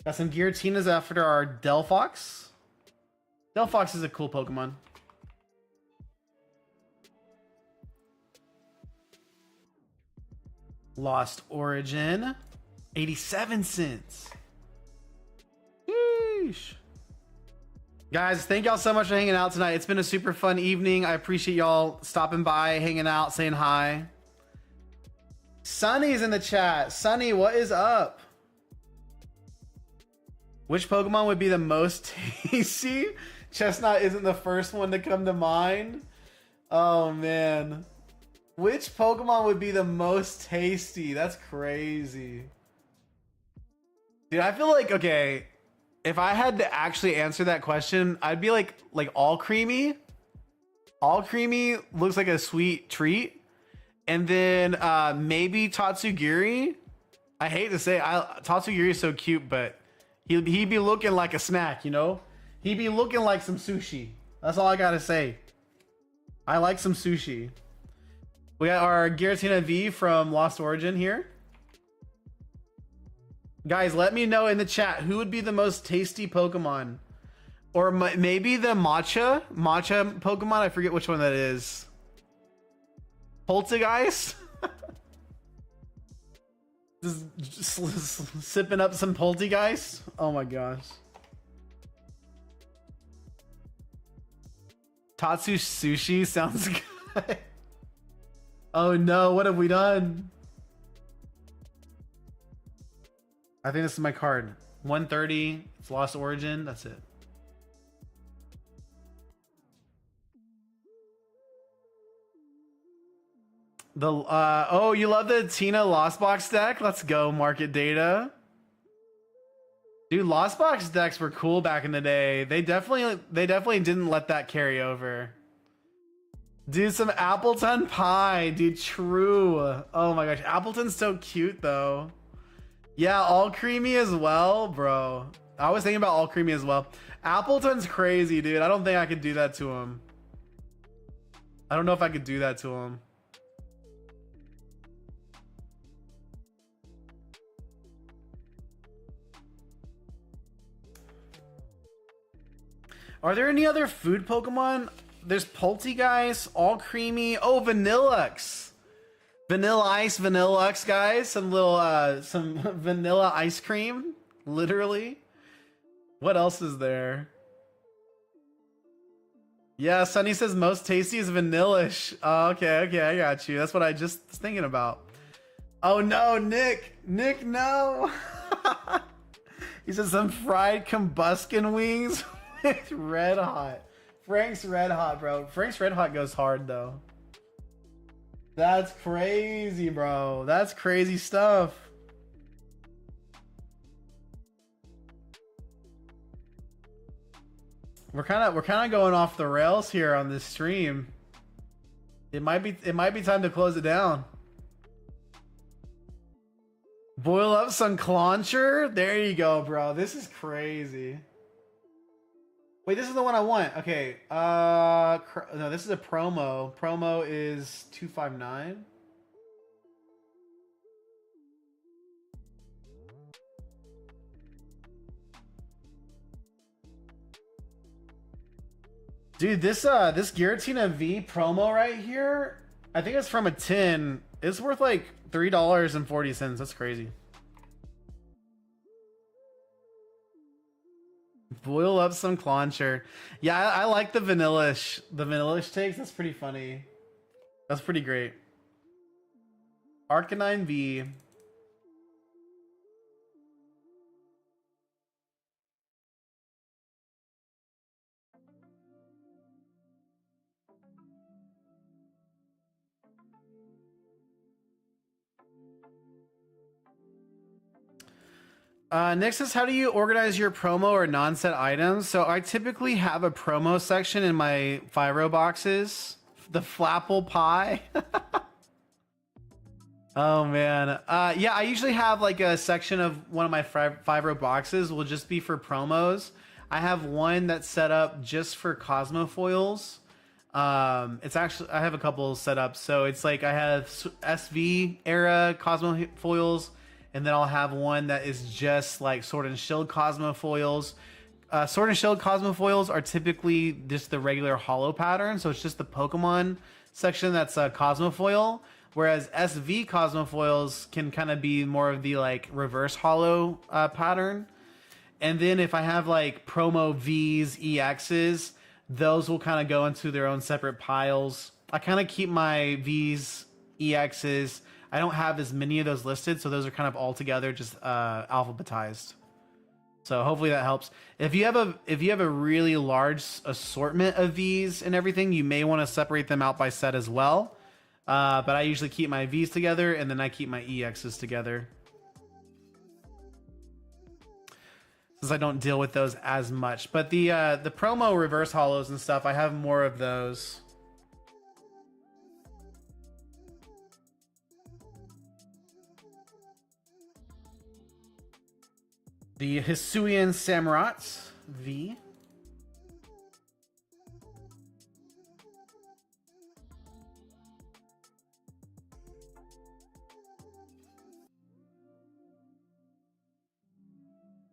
Got some Giratinas after our Delphox. Delphox is a cool Pokemon. Lost Origin. 87 cents. Sheesh. Guys, thank y'all so much for hanging out tonight. It's been a super fun evening. I appreciate y'all stopping by, hanging out, saying hi. Sunny's in the chat. Sunny, what is up? Which Pokemon would be the most tasty? Chestnut isn't the first one to come to mind. Oh, man. Which Pokemon would be the most tasty? That's crazy. Dude, I feel like, okay, if I had to actually answer that question, I'd be like All Creamy. All Creamy looks like a sweet treat. And then maybe Tatsugiri. I hate to say, Tatsugiri is so cute, but he be looking like a snack, you know? He be looking like some sushi. That's all I gotta say. I like some sushi. We got our Giratina V from Lost Origin here. Guys, let me know in the chat who would be the most tasty Pokemon. Or maybe the matcha Pokemon. I forget which one that is. Poltergeist? just sipping up some Poltergeist? Oh my gosh. Tatsu sushi sounds good. Oh no, what have we done? I think this is my card. 130. It's Lost Origin. That's it. Oh, you love the Tina Lost Box deck? Let's go, market data. Dude, Lost Box decks were cool back in the day. They definitely didn't let that carry over. Dude, some Appleton pie, dude. True. Oh my gosh, Appleton's so cute though. Yeah, all creamy as well, bro. I was thinking about all creamy as well. Appleton's crazy, dude. I don't think I could do that to him. I don't know if I could do that to him. Are there any other food Pokemon? There's Poltegeist, all creamy. Oh, Vanillux. Vanilla Ice, Vanillux, guys. Some little, some vanilla ice cream. Literally. What else is there? Yeah, Sunny says most tasty is Vanillish. Oh, okay, I got you. That's what I just was thinking about. Oh no, Nick, no. He says some fried combustion wings with Red Hot. Frank's Red Hot, bro. Frank's Red Hot goes hard though. That's crazy, bro. That's crazy stuff. We're kind of going off the rails here on this stream. It might be time to close it down. Boil up some Clauncher. There you go, bro. This is crazy. Wait, this is the one I want. Okay. No, this is a promo. Promo is 259. Dude, this Giratina V promo right here, I think it's from a tin. It's worth like $3.40. That's crazy. Boil up some Clauncher. Yeah, I like the Vanillish takes. That's pretty funny. That's pretty great. Arcanine V. Next is, how do you organize your promo or non-set items? So I typically have a promo section in my Fyro boxes. The Flapple Pie. Oh man. Yeah, I usually have like a section of one of my Fyro boxes will just be for promos. I have one that's set up just for Cosmofoils. It's actually, I have a couple set up. So it's like I have SV era Cosmofoils, and then I'll have one that is just like Sword and Shield Cosmofoils. Sword and Shield Cosmofoils are typically just the regular holo pattern, so it's just the Pokemon section that's a Cosmofoil, whereas SV Cosmofoils can kind of be more of the like reverse holo pattern. And then if I have like promo Vs, EXs, those will kind of go into their own separate piles. I kind of keep my Vs, EXs. I don't have as many of those listed, so those are kind of all together, just alphabetized. So hopefully that helps. If you have a really large assortment of Vs and everything, you may want to separate them out by set as well. But I usually keep my Vs together, and then I keep my EXs together, since I don't deal with those as much. But the promo reverse holos and stuff, I have more of those. The Hisuian Samurats V.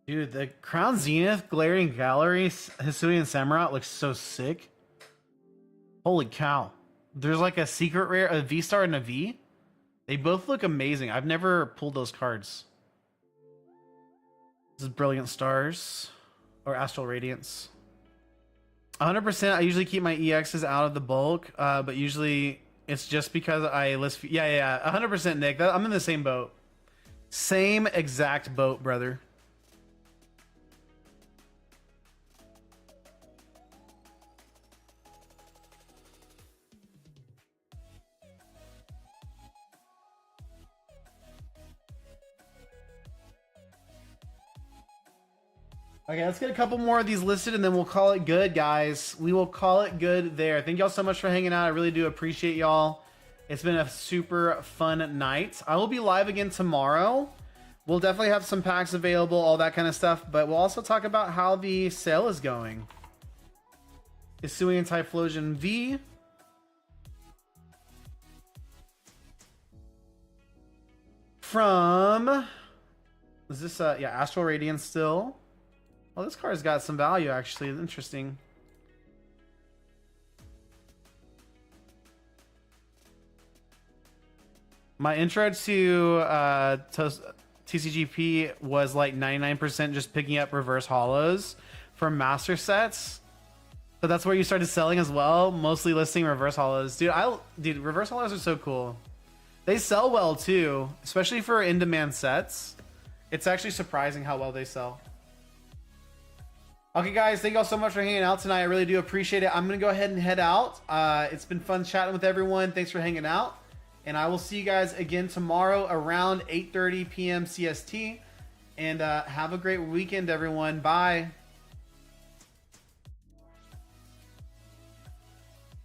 Dude, the Crown Zenith Glaring Gallery Hisuian Samurott looks so sick. Holy cow. There's like a secret rare, a V-Star and a V. They both look amazing. I've never pulled those cards. This is Brilliant Stars or Astral Radiance. 100%. I usually keep my EXs out of the bulk, but usually it's just because I list. Yeah. 100%, Nick. I'm in the same boat. Same exact boat, brother. Okay, let's get a couple more of these listed and then we'll call it good, guys. We will call it good there. Thank y'all so much for hanging out. I really do appreciate y'all. It's been a super fun night. I will be live again tomorrow. We'll definitely have some packs available, all that kind of stuff, but we'll also talk about how the sale is going. Hisuian Typhlosion V. From... Is this, yeah, Astral Radiance still. Well, this card's got some value, actually. Interesting. My intro to TCGP was like 99% just picking up reverse hollows from master sets. So that's where you started selling as well, mostly listing reverse hollows. Dude, reverse hollows are so cool. They sell well too, especially for in-demand sets. It's actually surprising how well they sell. Okay, guys, thank y'all so much for hanging out tonight. I really do appreciate it. I'm going to go ahead and head out. It's been fun chatting with everyone. Thanks for hanging out. And I will see you guys again tomorrow around 8:30 p.m. CST. And have a great weekend, everyone. Bye.